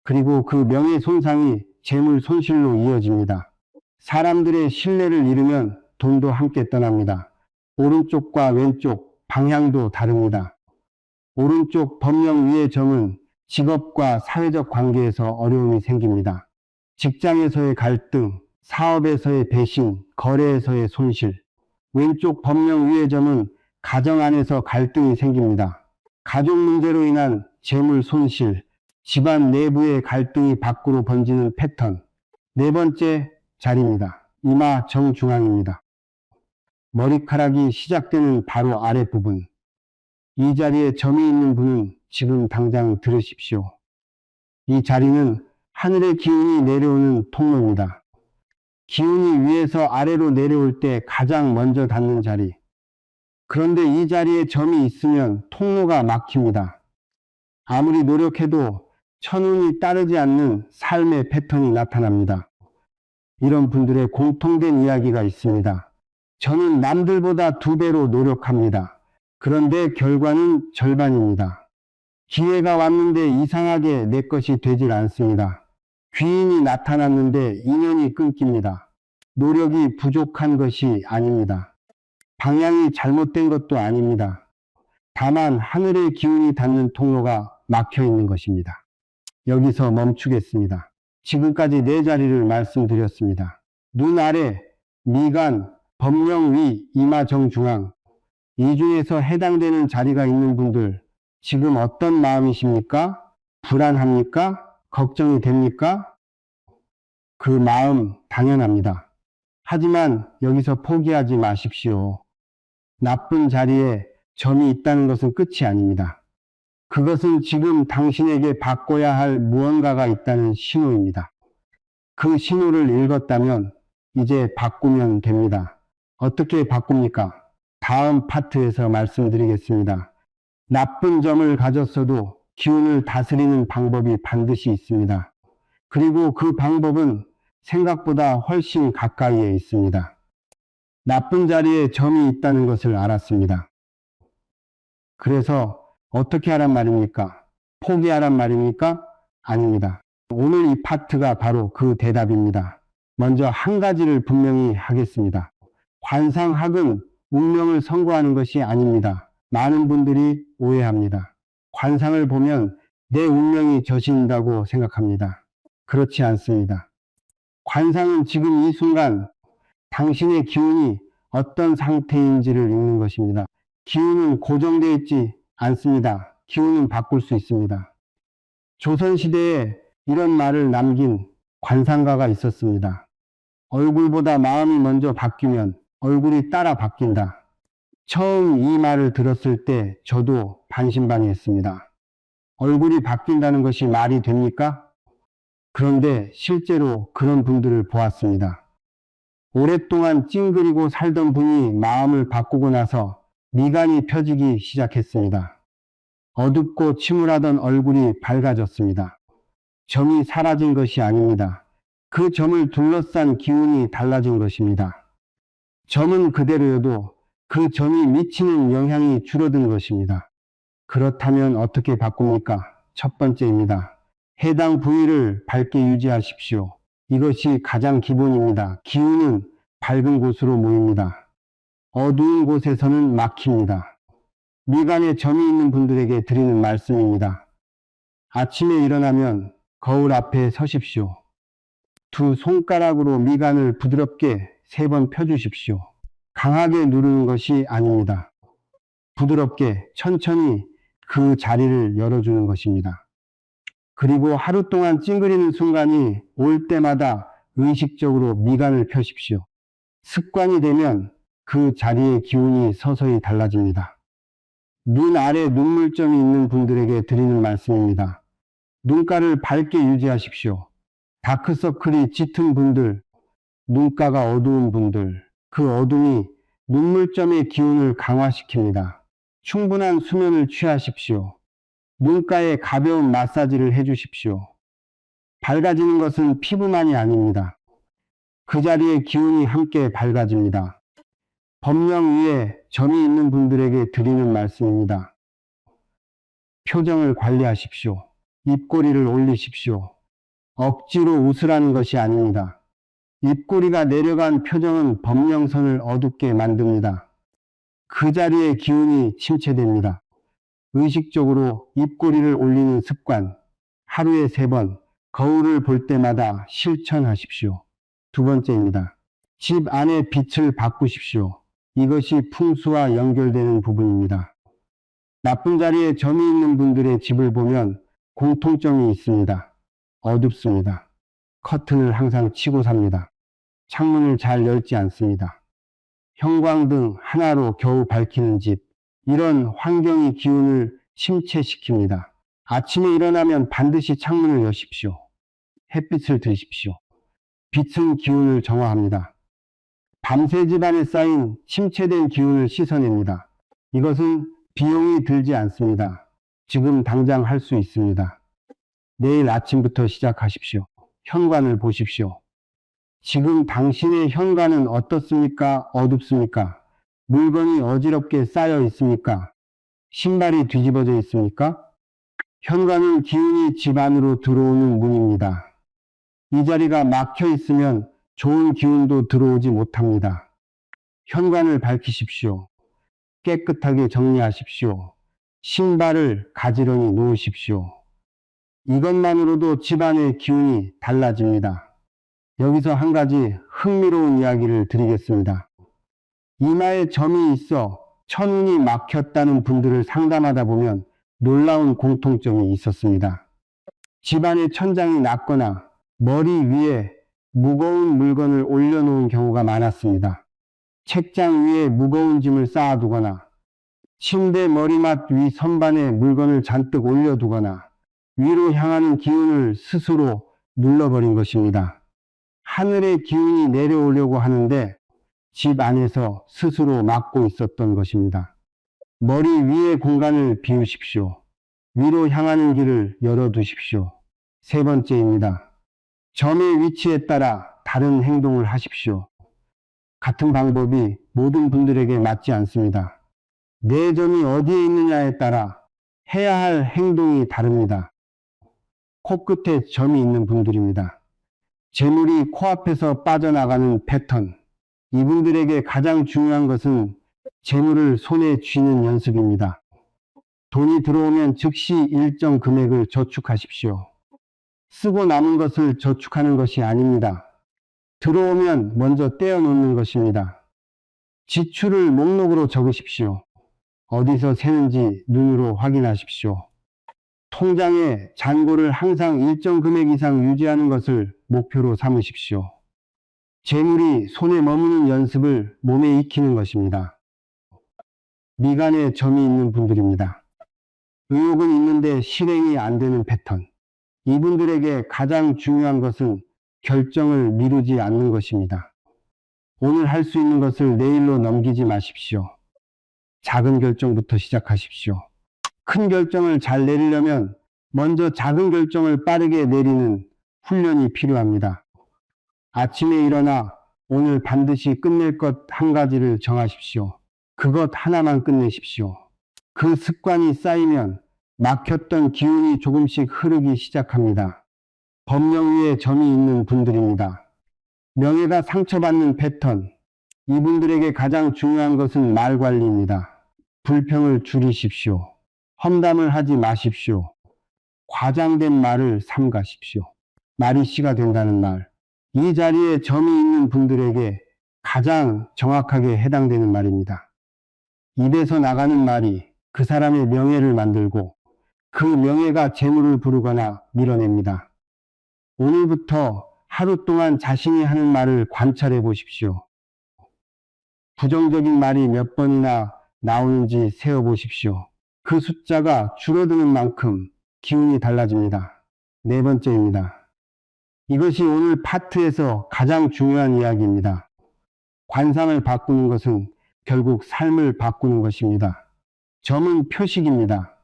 그리고 그 명예 손상이 재물 손실로 이어집니다. 사람들의 신뢰를 잃으면 돈도 함께 떠납니다. 오른쪽과 왼쪽 방향도 다릅니다. 오른쪽 법령 위의 점은 직업과 사회적 관계에서 어려움이 생깁니다. 직장에서의 갈등, 사업에서의 배신, 거래에서의 손실. 왼쪽 법령 위의 점은 가정 안에서 갈등이 생깁니다. 가족 문제로 인한 재물 손실, 집안 내부의 갈등이 밖으로 번지는 패턴. 네 번째 자리입니다. 이마 정중앙입니다. 머리카락이 시작되는 바로 아랫부분. 이 자리에 점이 있는 분은 지금 당장 들으십시오. 이 자리는 하늘의 기운이 내려오는 통로입니다. 기운이 위에서 아래로 내려올 때 가장 먼저 닿는 자리. 그런데 이 자리에 점이 있으면 통로가 막힙니다. 아무리 노력해도 천운이 따르지 않는 삶의 패턴이 나타납니다. 이런 분들의 공통된 이야기가 있습니다. 저는 남들보다 2배로 노력합니다. 그런데 결과는 절반입니다. 기회가 왔는데 이상하게 내 것이 되질 않습니다. 귀인이 나타났는데 인연이 끊깁니다. 노력이 부족한 것이 아닙니다. 방향이 잘못된 것도 아닙니다. 다만 하늘의 기운이 닿는 통로가 막혀 있는 것입니다. 여기서 멈추겠습니다. 지금까지 4자리를 말씀드렸습니다. 눈 아래, 미간, 법령 위, 이마 정중앙. 이 중에서 해당되는 자리가 있는 분들 지금 어떤 마음이십니까? 불안합니까? 걱정이 됩니까? 그 마음 당연합니다. 하지만 여기서 포기하지 마십시오. 나쁜 자리에 점이 있다는 것은 끝이 아닙니다. 그것은 지금 당신에게 바꿔야 할 무언가가 있다는 신호입니다. 그 신호를 읽었다면 이제 바꾸면 됩니다. 어떻게 바꿉니까? 다음 파트에서 말씀드리겠습니다. 나쁜 점을 가졌어도 기운을 다스리는 방법이 반드시 있습니다. 그리고 그 방법은 생각보다 훨씬 가까이에 있습니다. 나쁜 자리에 점이 있다는 것을 알았습니다. 그래서 어떻게 하란 말입니까? 포기하란 말입니까? 아닙니다. 오늘 이 파트가 바로 그 대답입니다. 먼저 한 가지를 분명히 하겠습니다. 관상학은 운명을 선고하는 것이 아닙니다. 많은 분들이 오해합니다. 관상을 보면 내 운명이 져진다고 생각합니다. 그렇지 않습니다. 관상은 지금 이 순간 당신의 기운이 어떤 상태인지를 읽는 것입니다. 기운은 고정되어 있지 않습니다. 기운은 바꿀 수 있습니다. 조선시대에 이런 말을 남긴 관상가가 있었습니다. 얼굴보다 마음이 먼저 바뀌면 얼굴이 따라 바뀐다. 처음 이 말을 들었을 때 저도 반신반의했습니다. 얼굴이 바뀐다는 것이 말이 됩니까? 그런데 실제로 그런 분들을 보았습니다. 오랫동안 찡그리고 살던 분이 마음을 바꾸고 나서 미간이 펴지기 시작했습니다. 어둡고 침울하던 얼굴이 밝아졌습니다. 점이 사라진 것이 아닙니다. 그 점을 둘러싼 기운이 달라진 것입니다. 점은 그대로여도 그 점이 미치는 영향이 줄어든 것입니다. 그렇다면 어떻게 바꿉니까? 첫 번째입니다. 해당 부위를 밝게 유지하십시오. 이것이 가장 기본입니다. 기운은 밝은 곳으로 모입니다. 어두운 곳에서는 막힙니다. 미간에 점이 있는 분들에게 드리는 말씀입니다. 아침에 일어나면 거울 앞에 서십시오. 두 손가락으로 미간을 부드럽게 3번 펴주십시오. 강하게 누르는 것이 아닙니다. 부드럽게 천천히 그 자리를 열어주는 것입니다. 그리고 하루 동안 찡그리는 순간이 올 때마다 의식적으로 미간을 펴십시오. 습관이 되면 그 자리의 기운이 서서히 달라집니다. 눈 아래 눈물점이 있는 분들에게 드리는 말씀입니다. 눈가를 밝게 유지하십시오. 다크서클이 짙은 분들, 눈가가 어두운 분들, 그 어둠이 눈물점의 기운을 강화시킵니다. 충분한 수면을 취하십시오. 눈가에 가벼운 마사지를 해주십시오. 밝아지는 것은 피부만이 아닙니다. 그 자리의 기운이 함께 밝아집니다. 법령 위에 점이 있는 분들에게 드리는 말씀입니다. 표정을 관리하십시오. 입꼬리를 올리십시오. 억지로 웃으라는 것이 아닙니다. 입꼬리가 내려간 표정은 법령선을 어둡게 만듭니다. 그 자리의 기운이 침체됩니다. 의식적으로 입꼬리를 올리는 습관, 하루에 3번 거울을 볼 때마다 실천하십시오. 두 번째입니다. 집 안의 빛을 바꾸십시오. 이것이 풍수와 연결되는 부분입니다. 나쁜 자리에 점이 있는 분들의 집을 보면 공통점이 있습니다. 어둡습니다. 커튼을 항상 치고 삽니다. 창문을 잘 열지 않습니다. 형광등 하나로 겨우 밝히는 집, 이런 환경이 기운을 침체시킵니다. 아침에 일어나면 반드시 창문을 여십시오. 햇빛을 드십시오. 빛은 기운을 정화합니다. 밤새 집안에 쌓인 침체된 기운을 씻어냅니다. 이것은 비용이 들지 않습니다. 지금 당장 할 수 있습니다. 내일 아침부터 시작하십시오. 현관을 보십시오. 지금 당신의 현관은 어떻습니까? 어둡습니까? 물건이 어지럽게 쌓여 있습니까? 신발이 뒤집어져 있습니까? 현관은 기운이 집 안으로 들어오는 문입니다. 이 자리가 막혀 있으면 좋은 기운도 들어오지 못합니다. 현관을 밝히십시오. 깨끗하게 정리하십시오. 신발을 가지런히 놓으십시오. 이것만으로도 집안의 기운이 달라집니다. 여기서 한 가지 흥미로운 이야기를 드리겠습니다. 이마에 점이 있어 천운이 막혔다는 분들을 상담하다 보면 놀라운 공통점이 있었습니다. 집안의 천장이 낮거나 머리 위에 무거운 물건을 올려놓은 경우가 많았습니다. 책장 위에 무거운 짐을 쌓아두거나 침대 머리맡 위 선반에 물건을 잔뜩 올려두거나 위로 향하는 기운을 스스로 눌러버린 것입니다. 하늘의 기운이 내려오려고 하는데 집 안에서 스스로 막고 있었던 것입니다. 머리 위의 공간을 비우십시오. 위로 향하는 길을 열어두십시오. 세 번째입니다. 점의 위치에 따라 다른 행동을 하십시오. 같은 방법이 모든 분들에게 맞지 않습니다. 내 점이 어디에 있느냐에 따라 해야 할 행동이 다릅니다. 코끝에 점이 있는 분들입니다. 재물이 코앞에서 빠져나가는 패턴. 이분들에게 가장 중요한 것은 재물을 손에 쥐는 연습입니다. 돈이 들어오면 즉시 일정 금액을 저축하십시오. 쓰고 남은 것을 저축하는 것이 아닙니다. 들어오면 먼저 떼어놓는 것입니다. 지출을 목록으로 적으십시오. 어디서 새는지 눈으로 확인하십시오. 통장에 잔고를 항상 일정 금액 이상 유지하는 것을 목표로 삼으십시오. 재물이 손에 머무는 연습을 몸에 익히는 것입니다. 미간에 점이 있는 분들입니다. 의욕은 있는데 실행이 안 되는 패턴. 이분들에게 가장 중요한 것은 결정을 미루지 않는 것입니다. 오늘 할 수 있는 것을 내일로 넘기지 마십시오. 작은 결정부터 시작하십시오. 큰 결정을 잘 내리려면 먼저 작은 결정을 빠르게 내리는 훈련이 필요합니다. 아침에 일어나 오늘 반드시 끝낼 것 한 가지를 정하십시오. 그것 하나만 끝내십시오. 그 습관이 쌓이면 막혔던 기운이 조금씩 흐르기 시작합니다. 법령 위에 점이 있는 분들입니다. 명예가 상처받는 패턴. 이분들에게 가장 중요한 것은 말 관리입니다. 불평을 줄이십시오. 험담을 하지 마십시오. 과장된 말을 삼가십시오. 말이 씨가 된다는 말. 이 자리에 점이 있는 분들에게 가장 정확하게 해당되는 말입니다. 입에서 나가는 말이 그 사람의 명예를 만들고 그 명예가 재물을 부르거나 밀어냅니다. 오늘부터 하루 동안 자신이 하는 말을 관찰해 보십시오. 부정적인 말이 몇 번이나 나오는지 세어 보십시오. 그 숫자가 줄어드는 만큼 기운이 달라집니다. 네 번째입니다. 이것이 오늘 파트에서 가장 중요한 이야기입니다. 관상을 바꾸는 것은 결국 삶을 바꾸는 것입니다. 점은 표식입니다.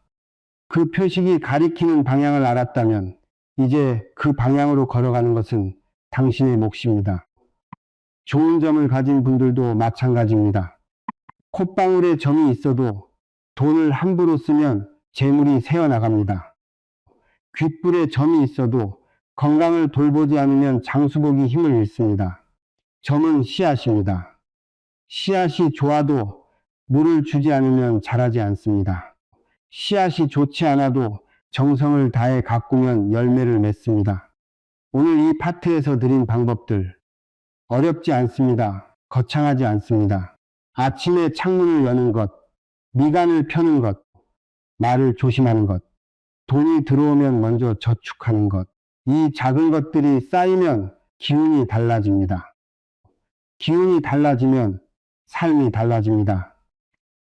그 표식이 가리키는 방향을 알았다면 이제 그 방향으로 걸어가는 것은 당신의 몫입니다. 좋은 점을 가진 분들도 마찬가지입니다. 콧방울에 점이 있어도 돈을 함부로 쓰면 재물이 새어나갑니다. 귓불에 점이 있어도 건강을 돌보지 않으면 장수복이 힘을 잃습니다. 점은 씨앗입니다. 씨앗이 좋아도 물을 주지 않으면 자라지 않습니다. 씨앗이 좋지 않아도 정성을 다해 가꾸면 열매를 맺습니다. 오늘 이 파트에서 드린 방법들 어렵지 않습니다. 거창하지 않습니다. 아침에 창문을 여는 것, 미간을 펴는 것, 말을 조심하는 것, 돈이 들어오면 먼저 저축하는 것, 이 작은 것들이 쌓이면 기운이 달라집니다. 기운이 달라지면 삶이 달라집니다.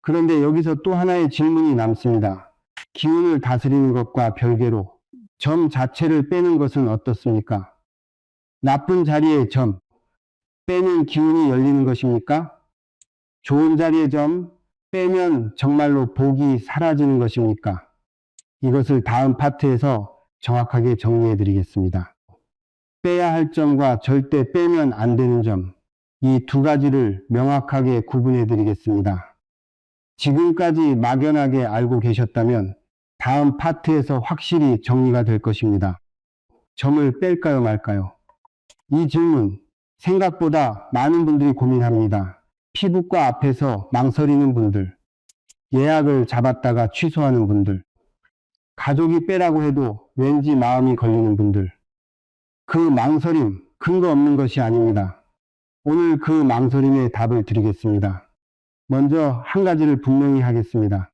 그런데 여기서 또 하나의 질문이 남습니다. 기운을 다스리는 것과 별개로 점 자체를 빼는 것은 어떻습니까? 나쁜 자리에 점, 빼면 기운이 열리는 것입니까? 좋은 자리에 점, 빼면 정말로 복이 사라지는 것입니까? 이것을 다음 파트에서 정확하게 정리해 드리겠습니다. 빼야 할 점과 절대 빼면 안 되는 점, 이 두 가지를 명확하게 구분해 드리겠습니다. 지금까지 막연하게 알고 계셨다면 다음 파트에서 확실히 정리가 될 것입니다. 점을 뺄까요 말까요? 이 질문 생각보다 많은 분들이 고민합니다. 피부과 앞에서 망설이는 분들, 예약을 잡았다가 취소하는 분들, 가족이 빼라고 해도 왠지 마음이 걸리는 분들, 그 망설임 근거 없는 것이 아닙니다. 오늘 그 망설임의 답을 드리겠습니다. 먼저 한 가지를 분명히 하겠습니다.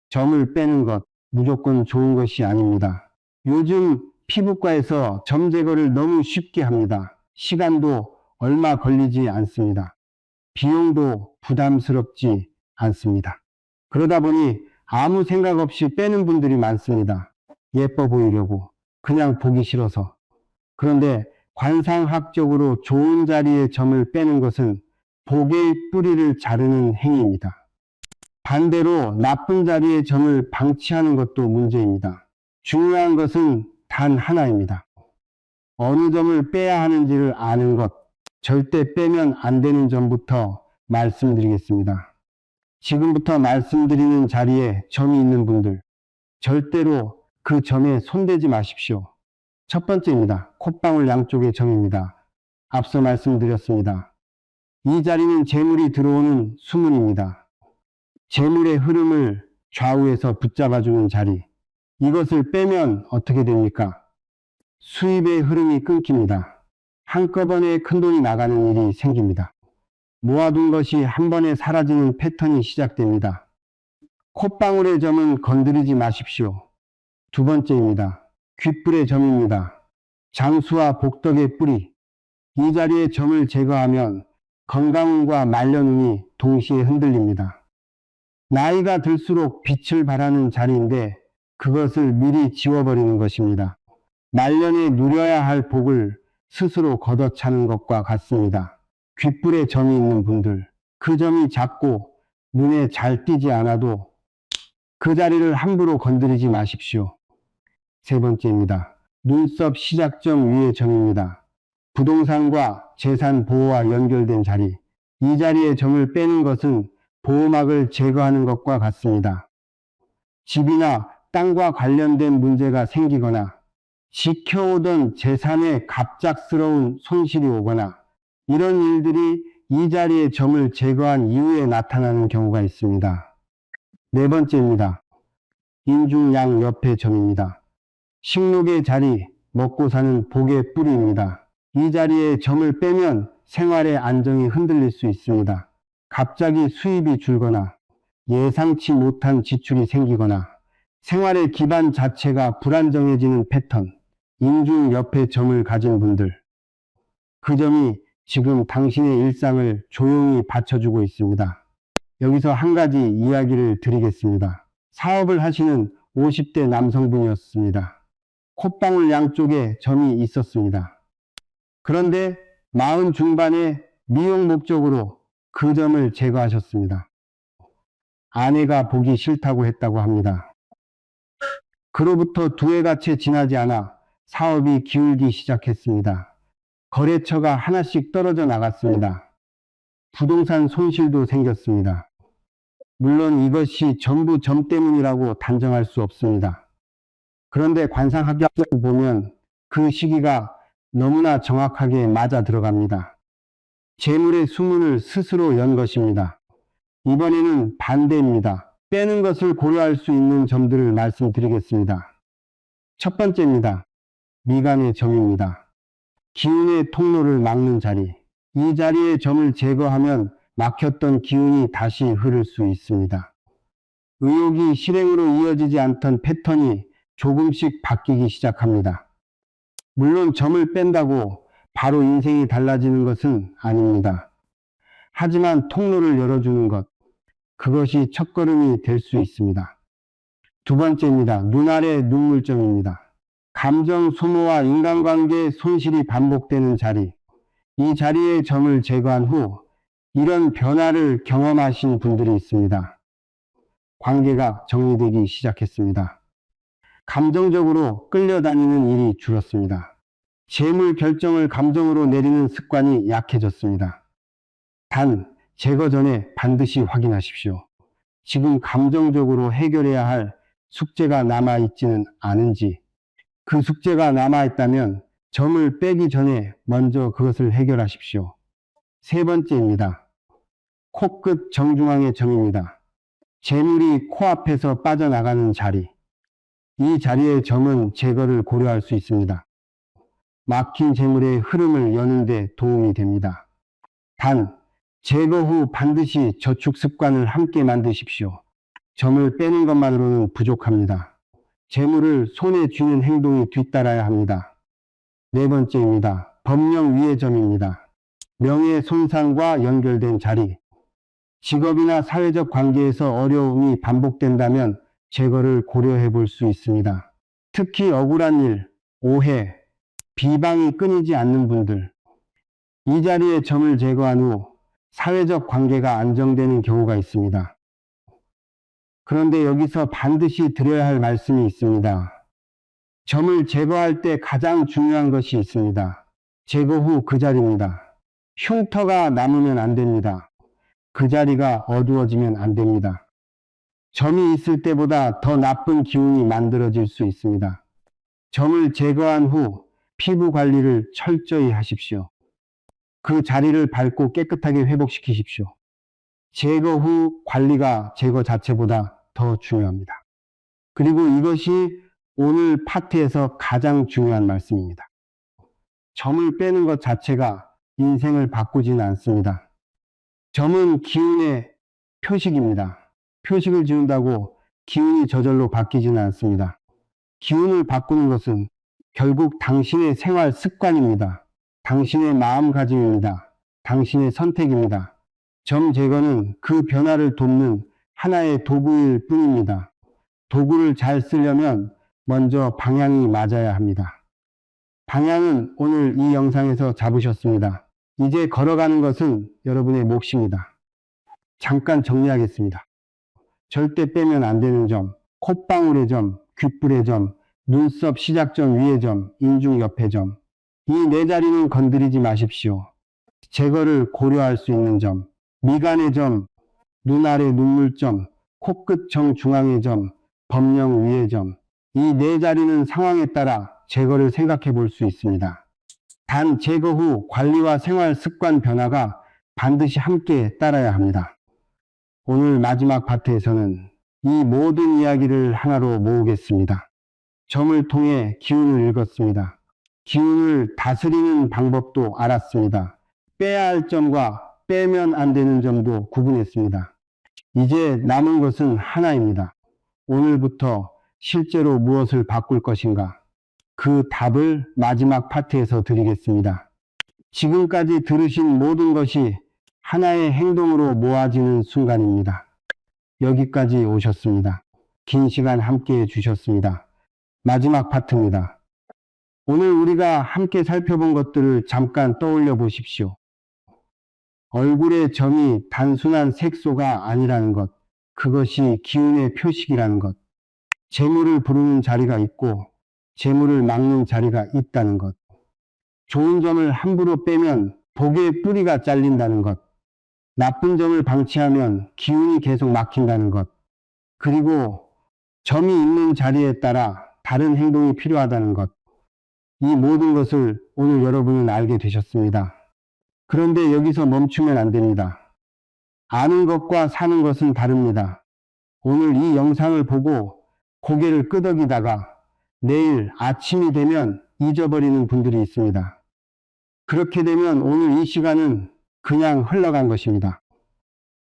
점을 빼는 것 무조건 좋은 것이 아닙니다. 요즘 피부과에서 점 제거를 너무 쉽게 합니다. 시간도 얼마 걸리지 않습니다. 비용도 부담스럽지 않습니다. 그러다 보니 아무 생각 없이 빼는 분들이 많습니다. 예뻐 보이려고, 그냥 보기 싫어서. 그런데 관상학적으로 좋은 자리에 점을 빼는 것은 복의 뿌리를 자르는 행위입니다. 반대로 나쁜 자리에 점을 방치하는 것도 문제입니다. 중요한 것은 단 하나입니다. 어느 점을 빼야 하는지를 아는 것, 절대 빼면 안 되는 점부터 말씀드리겠습니다. 지금부터 말씀드리는 자리에 점이 있는 분들, 절대로 그 점에 손대지 마십시오. 첫 번째입니다. 콧방울 양쪽의 점입니다. 앞서 말씀드렸습니다. 이 자리는 재물이 들어오는 수문입니다. 재물의 흐름을 좌우에서 붙잡아주는 자리. 이것을 빼면 어떻게 됩니까? 수입의 흐름이 끊깁니다. 한꺼번에 큰돈이 나가는 일이 생깁니다. 모아둔 것이 한 번에 사라지는 패턴이 시작됩니다. 콧방울의 점은 건드리지 마십시오. 두 번째입니다. 귓불의 점입니다. 장수와 복덕의 뿌리. 이 자리에 점을 제거하면 건강운과 말년운이 동시에 흔들립니다. 나이가 들수록 빛을 발하는 자리인데 그것을 미리 지워버리는 것입니다. 말년에 누려야 할 복을 스스로 걷어차는 것과 같습니다. 귓불에 점이 있는 분들, 그 점이 작고 눈에 잘 띄지 않아도 그 자리를 함부로 건드리지 마십시오. 세 번째입니다. 눈썹 시작점 위의 점입니다. 부동산과 재산 보호와 연결된 자리, 이 자리에 점을 빼는 것은 보호막을 제거하는 것과 같습니다. 집이나 땅과 관련된 문제가 생기거나 지켜오던 재산에 갑작스러운 손실이 오거나 이런 일들이 이 자리에 점을 제거한 이후에 나타나는 경우가 있습니다. 네 번째입니다. 인중양 옆에 점입니다. 식록의 자리, 먹고 사는 복의 뿌리입니다. 이 자리에 점을 빼면 생활의 안정이 흔들릴 수 있습니다. 갑자기 수입이 줄거나 예상치 못한 지출이 생기거나 생활의 기반 자체가 불안정해지는 패턴, 인중 옆에 점을 가진 분들, 그 점이 지금 당신의 일상을 조용히 받쳐주고 있습니다. 여기서 한 가지 이야기를 드리겠습니다. 사업을 하시는 50대 남성분이었습니다. 콧방울 양쪽에 점이 있었습니다. 그런데 40 중반에 미용 목적으로 그 점을 제거하셨습니다. 아내가 보기 싫다고 했다고 합니다. 그로부터 2해가 채 지나지 않아 사업이 기울기 시작했습니다. 거래처가 하나씩 떨어져 나갔습니다. 부동산 손실도 생겼습니다. 물론 이것이 전부 점 때문이라고 단정할 수 없습니다. 그런데 관상학적으로 보면 그 시기가 너무나 정확하게 맞아 들어갑니다. 재물의 수문을 스스로 연 것입니다. 이번에는 반대입니다. 빼는 것을 고려할 수 있는 점들을 말씀드리겠습니다. 첫 번째입니다. 미간의 점입니다. 기운의 통로를 막는 자리. 이 자리에 점을 제거하면 막혔던 기운이 다시 흐를 수 있습니다. 의욕이 실행으로 이어지지 않던 패턴이 조금씩 바뀌기 시작합니다. 물론 점을 뺀다고 바로 인생이 달라지는 것은 아닙니다. 하지만 통로를 열어주는 것, 그것이 첫걸음이 될 수 있습니다. 두 번째입니다. 눈 아래 눈물점입니다. 감정 소모와 인간관계의 손실이 반복되는 자리, 이 자리에 점을 제거한 후 이런 변화를 경험하신 분들이 있습니다. 관계가 정리되기 시작했습니다. 감정적으로 끌려다니는 일이 줄었습니다. 재물 결정을 감정으로 내리는 습관이 약해졌습니다. 단, 제거 전에 반드시 확인하십시오. 지금 감정적으로 해결해야 할 숙제가 남아있지는 않은지, 그 숙제가 남아있다면 점을 빼기 전에 먼저 그것을 해결하십시오. 세 번째입니다. 코끝 정중앙의 점입니다. 재물이 코앞에서 빠져나가는 자리. 이 자리의 점은 제거를 고려할 수 있습니다. 막힌 재물의 흐름을 여는 데 도움이 됩니다. 단, 제거 후 반드시 저축 습관을 함께 만드십시오. 점을 빼는 것만으로는 부족합니다. 재물을 손에 쥐는 행동이 뒤따라야 합니다. 네 번째입니다. 법령 위의 점입니다. 명예 손상과 연결된 자리. 직업이나 사회적 관계에서 어려움이 반복된다면 제거를 고려해 볼 수 있습니다. 특히 억울한 일, 오해, 비방이 끊이지 않는 분들, 이 자리에 점을 제거한 후 사회적 관계가 안정되는 경우가 있습니다. 그런데 여기서 반드시 드려야 할 말씀이 있습니다. 점을 제거할 때 가장 중요한 것이 있습니다. 제거 후 그 자리입니다. 흉터가 남으면 안 됩니다. 그 자리가 어두워지면 안 됩니다. 점이 있을 때보다 더 나쁜 기운이 만들어질 수 있습니다. 점을 제거한 후 피부 관리를 철저히 하십시오. 그 자리를 밟고 깨끗하게 회복시키십시오. 제거 후 관리가 제거 자체보다 더 중요합니다. 그리고 이것이 오늘 파트에서 가장 중요한 말씀입니다. 점을 빼는 것 자체가 인생을 바꾸지는 않습니다. 점은 기운의 표식입니다. 표식을 지운다고 기운이 저절로 바뀌지는 않습니다. 기운을 바꾸는 것은 결국 당신의 생활 습관입니다. 당신의 마음가짐입니다. 당신의 선택입니다. 점 제거는 그 변화를 돕는 하나의 도구일 뿐입니다. 도구를 잘 쓰려면 먼저 방향이 맞아야 합니다. 방향은 오늘 이 영상에서 잡으셨습니다. 이제 걸어가는 것은 여러분의 몫입니다. 잠깐 정리하겠습니다. 절대 빼면 안 되는 점, 콧방울의 점, 귓불의 점, 눈썹 시작점 위의 점, 인중 옆의 점. 이 네 자리는 건드리지 마십시오. 제거를 고려할 수 있는 점, 미간의 점, 눈 아래 눈물점, 코끝 정중앙의 점, 범령 위의 점, 이 네 자리는 상황에 따라 제거를 생각해 볼 수 있습니다. 단 제거 후 관리와 생활 습관 변화가 반드시 함께 따라야 합니다. 오늘 마지막 파트에서는 이 모든 이야기를 하나로 모으겠습니다. 점을 통해 기운을 읽었습니다. 기운을 다스리는 방법도 알았습니다. 빼야 할 점과 빼면 안 되는 점도 구분했습니다. 이제 남은 것은 하나입니다. 오늘부터 실제로 무엇을 바꿀 것인가? 그 답을 마지막 파트에서 드리겠습니다. 지금까지 들으신 모든 것이 하나의 행동으로 모아지는 순간입니다. 여기까지 오셨습니다. 긴 시간 함께 해주셨습니다. 마지막 파트입니다. 오늘 우리가 함께 살펴본 것들을 잠깐 떠올려 보십시오. 얼굴의 점이 단순한 색소가 아니라는 것, 그것이 기운의 표식이라는 것, 재물을 부르는 자리가 있고 재물을 막는 자리가 있다는 것, 좋은 점을 함부로 빼면 복의 뿌리가 잘린다는 것, 나쁜 점을 방치하면 기운이 계속 막힌다는 것, 그리고 점이 있는 자리에 따라 다른 행동이 필요하다는 것, 이 모든 것을 오늘 여러분은 알게 되셨습니다. 그런데 여기서 멈추면 안 됩니다. 아는 것과 사는 것은 다릅니다. 오늘 이 영상을 보고 고개를 끄덕이다가 내일 아침이 되면 잊어버리는 분들이 있습니다. 그렇게 되면 오늘 이 시간은 그냥 흘러간 것입니다.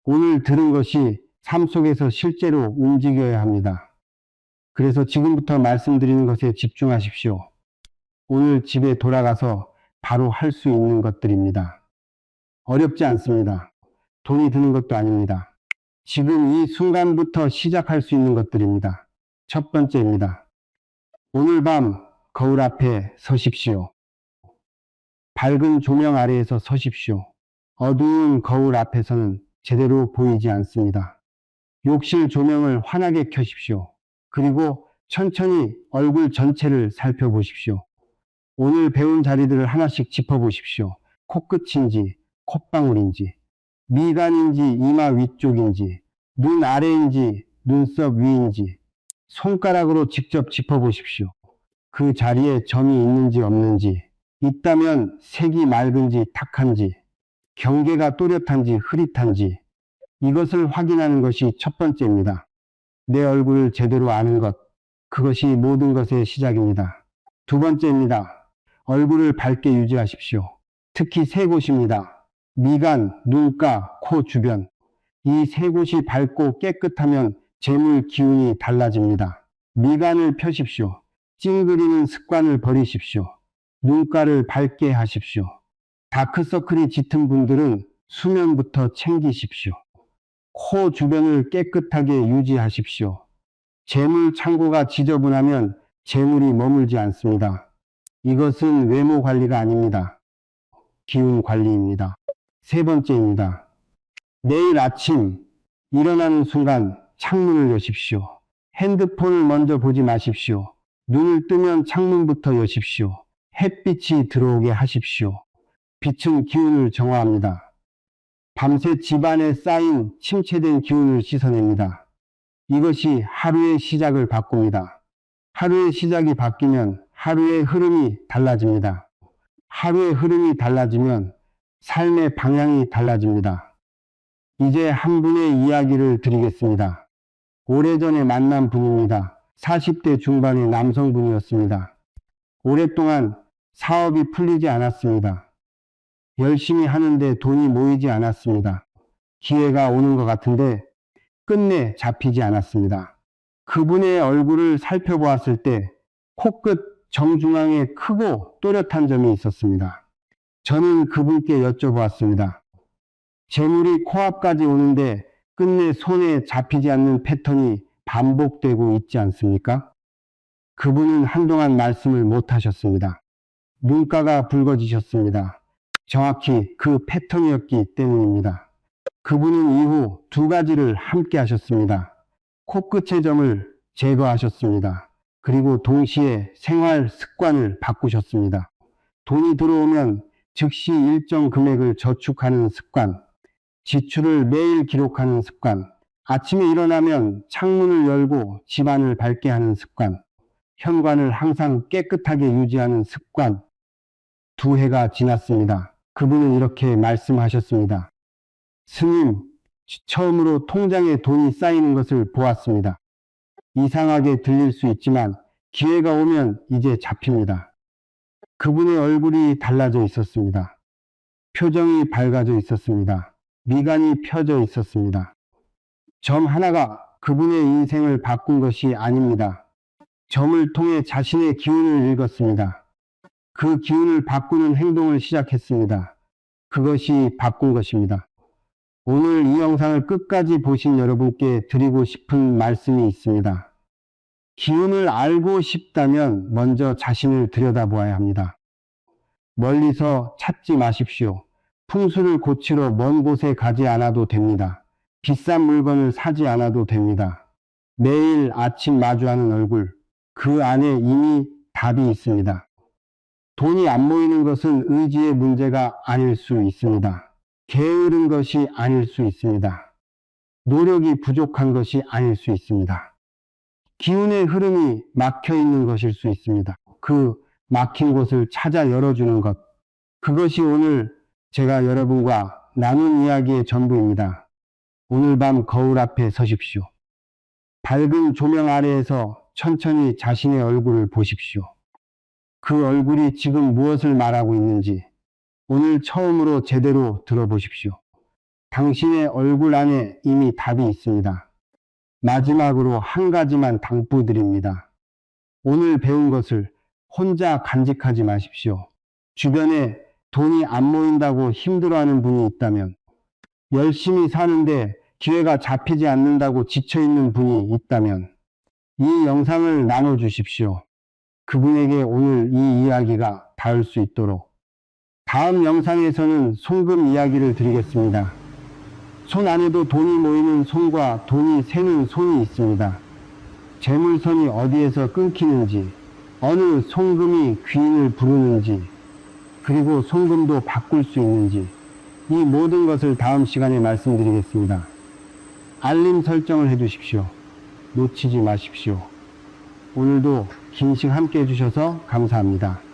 오늘 들은 것이 삶 속에서 실제로 움직여야 합니다. 그래서 지금부터 말씀드리는 것에 집중하십시오. 오늘 집에 돌아가서 바로 할 수 있는 것들입니다. 어렵지 않습니다. 돈이 드는 것도 아닙니다. 지금 이 순간부터 시작할 수 있는 것들입니다. 첫 번째입니다. 오늘 밤 거울 앞에 서십시오. 밝은 조명 아래에서 서십시오. 어두운 거울 앞에서는 제대로 보이지 않습니다. 욕실 조명을 환하게 켜십시오. 그리고 천천히 얼굴 전체를 살펴보십시오. 오늘 배운 자리들을 하나씩 짚어보십시오. 코끝인지, 콧방울인지, 미간인지, 이마 위쪽인지, 눈 아래인지, 눈썹 위인지, 손가락으로 직접 짚어보십시오. 그 자리에 점이 있는지 없는지, 있다면 색이 맑은지 탁한지, 경계가 또렷한지 흐릿한지, 이것을 확인하는 것이 첫 번째입니다. 내 얼굴을 제대로 아는 것, 그것이 모든 것의 시작입니다. 두 번째입니다. 얼굴을 밝게 유지하십시오. 특히 세 곳입니다. 미간, 눈가, 코 주변. 이 세 곳이 밝고 깨끗하면 재물 기운이 달라집니다. 미간을 펴십시오. 찡그리는 습관을 버리십시오. 눈가를 밝게 하십시오. 다크서클이 짙은 분들은 수면부터 챙기십시오. 코 주변을 깨끗하게 유지하십시오. 재물 창고가 지저분하면 재물이 머물지 않습니다. 이것은 외모 관리가 아닙니다. 기운 관리입니다. 세 번째입니다. 내일 아침 일어나는 순간 창문을 여십시오. 핸드폰을 먼저 보지 마십시오. 눈을 뜨면 창문부터 여십시오. 햇빛이 들어오게 하십시오. 빛은 기운을 정화합니다. 밤새 집안에 쌓인 침체된 기운을 씻어냅니다. 이것이 하루의 시작을 바꿉니다. 하루의 시작이 바뀌면 하루의 흐름이 달라집니다. 하루의 흐름이 달라지면 삶의 방향이 달라집니다. 이제 한 분의 이야기를 드리겠습니다. 오래전에 만난 분입니다. 40대 중반의 남성분이었습니다. 오랫동안 사업이 풀리지 않았습니다. 열심히 하는데 돈이 모이지 않았습니다. 기회가 오는 것 같은데 끝내 잡히지 않았습니다. 그분의 얼굴을 살펴보았을 때 코끝 정중앙에 크고 또렷한 점이 있었습니다. 저는 그분께 여쭤보았습니다. 재물이 코앞까지 오는데 끝내 손에 잡히지 않는 패턴이 반복되고 있지 않습니까? 그분은 한동안 말씀을 못 하셨습니다. 눈가가 붉어지셨습니다. 정확히 그 패턴이었기 때문입니다. 그분은 이후 두 가지를 함께 하셨습니다. 코끝의 점을 제거하셨습니다. 그리고 동시에 생활 습관을 바꾸셨습니다. 돈이 들어오면 즉시 일정 금액을 저축하는 습관, 지출을 매일 기록하는 습관, 아침에 일어나면 창문을 열고 집안을 밝게 하는 습관, 현관을 항상 깨끗하게 유지하는 습관. 2해가 지났습니다. 그분은 이렇게 말씀하셨습니다. 스님, 처음으로 통장에 돈이 쌓이는 것을 보았습니다. 이상하게 들릴 수 있지만 기회가 오면 이제 잡힙니다. 그분의 얼굴이 달라져 있었습니다. 표정이 밝아져 있었습니다. 미간이 펴져 있었습니다. 점 하나가 그분의 인생을 바꾼 것이 아닙니다. 점을 통해 자신의 기운을 읽었습니다. 그 기운을 바꾸는 행동을 시작했습니다. 그것이 바꾼 것입니다. 오늘 이 영상을 끝까지 보신 여러분께 드리고 싶은 말씀이 있습니다. 기운을 알고 싶다면 먼저 자신을 들여다보아야 합니다. 멀리서 찾지 마십시오. 풍수를 고치러 먼 곳에 가지 않아도 됩니다. 비싼 물건을 사지 않아도 됩니다. 매일 아침 마주하는 얼굴, 그 안에 이미 답이 있습니다. 돈이 안 모이는 것은 의지의 문제가 아닐 수 있습니다. 게으른 것이 아닐 수 있습니다. 노력이 부족한 것이 아닐 수 있습니다. 기운의 흐름이 막혀 있는 것일 수 있습니다. 그 막힌 곳을 찾아 열어주는 것, 그것이 오늘 제가 여러분과 나눈 이야기의 전부입니다. 오늘 밤 거울 앞에 서십시오. 밝은 조명 아래에서 천천히 자신의 얼굴을 보십시오. 그 얼굴이 지금 무엇을 말하고 있는지 오늘 처음으로 제대로 들어보십시오. 당신의 얼굴 안에 이미 답이 있습니다. 마지막으로 한 가지만 당부드립니다. 오늘 배운 것을 혼자 간직하지 마십시오. 주변에 돈이 안 모인다고 힘들어하는 분이 있다면, 열심히 사는데 기회가 잡히지 않는다고 지쳐있는 분이 있다면 이 영상을 나눠주십시오. 그분에게 오늘 이 이야기가 닿을 수 있도록. 다음 영상에서는 송금 이야기를 드리겠습니다. 손 안에도 돈이 모이는 손과 돈이 새는 손이 있습니다. 재물선이 어디에서 끊기는지, 어느 송금이 귀인을 부르는지, 그리고 송금도 바꿀 수 있는지, 이 모든 것을 다음 시간에 말씀드리겠습니다. 알림 설정을 해주십시오. 놓치지 마십시오. 오늘도 긴 시간 함께 해주셔서 감사합니다.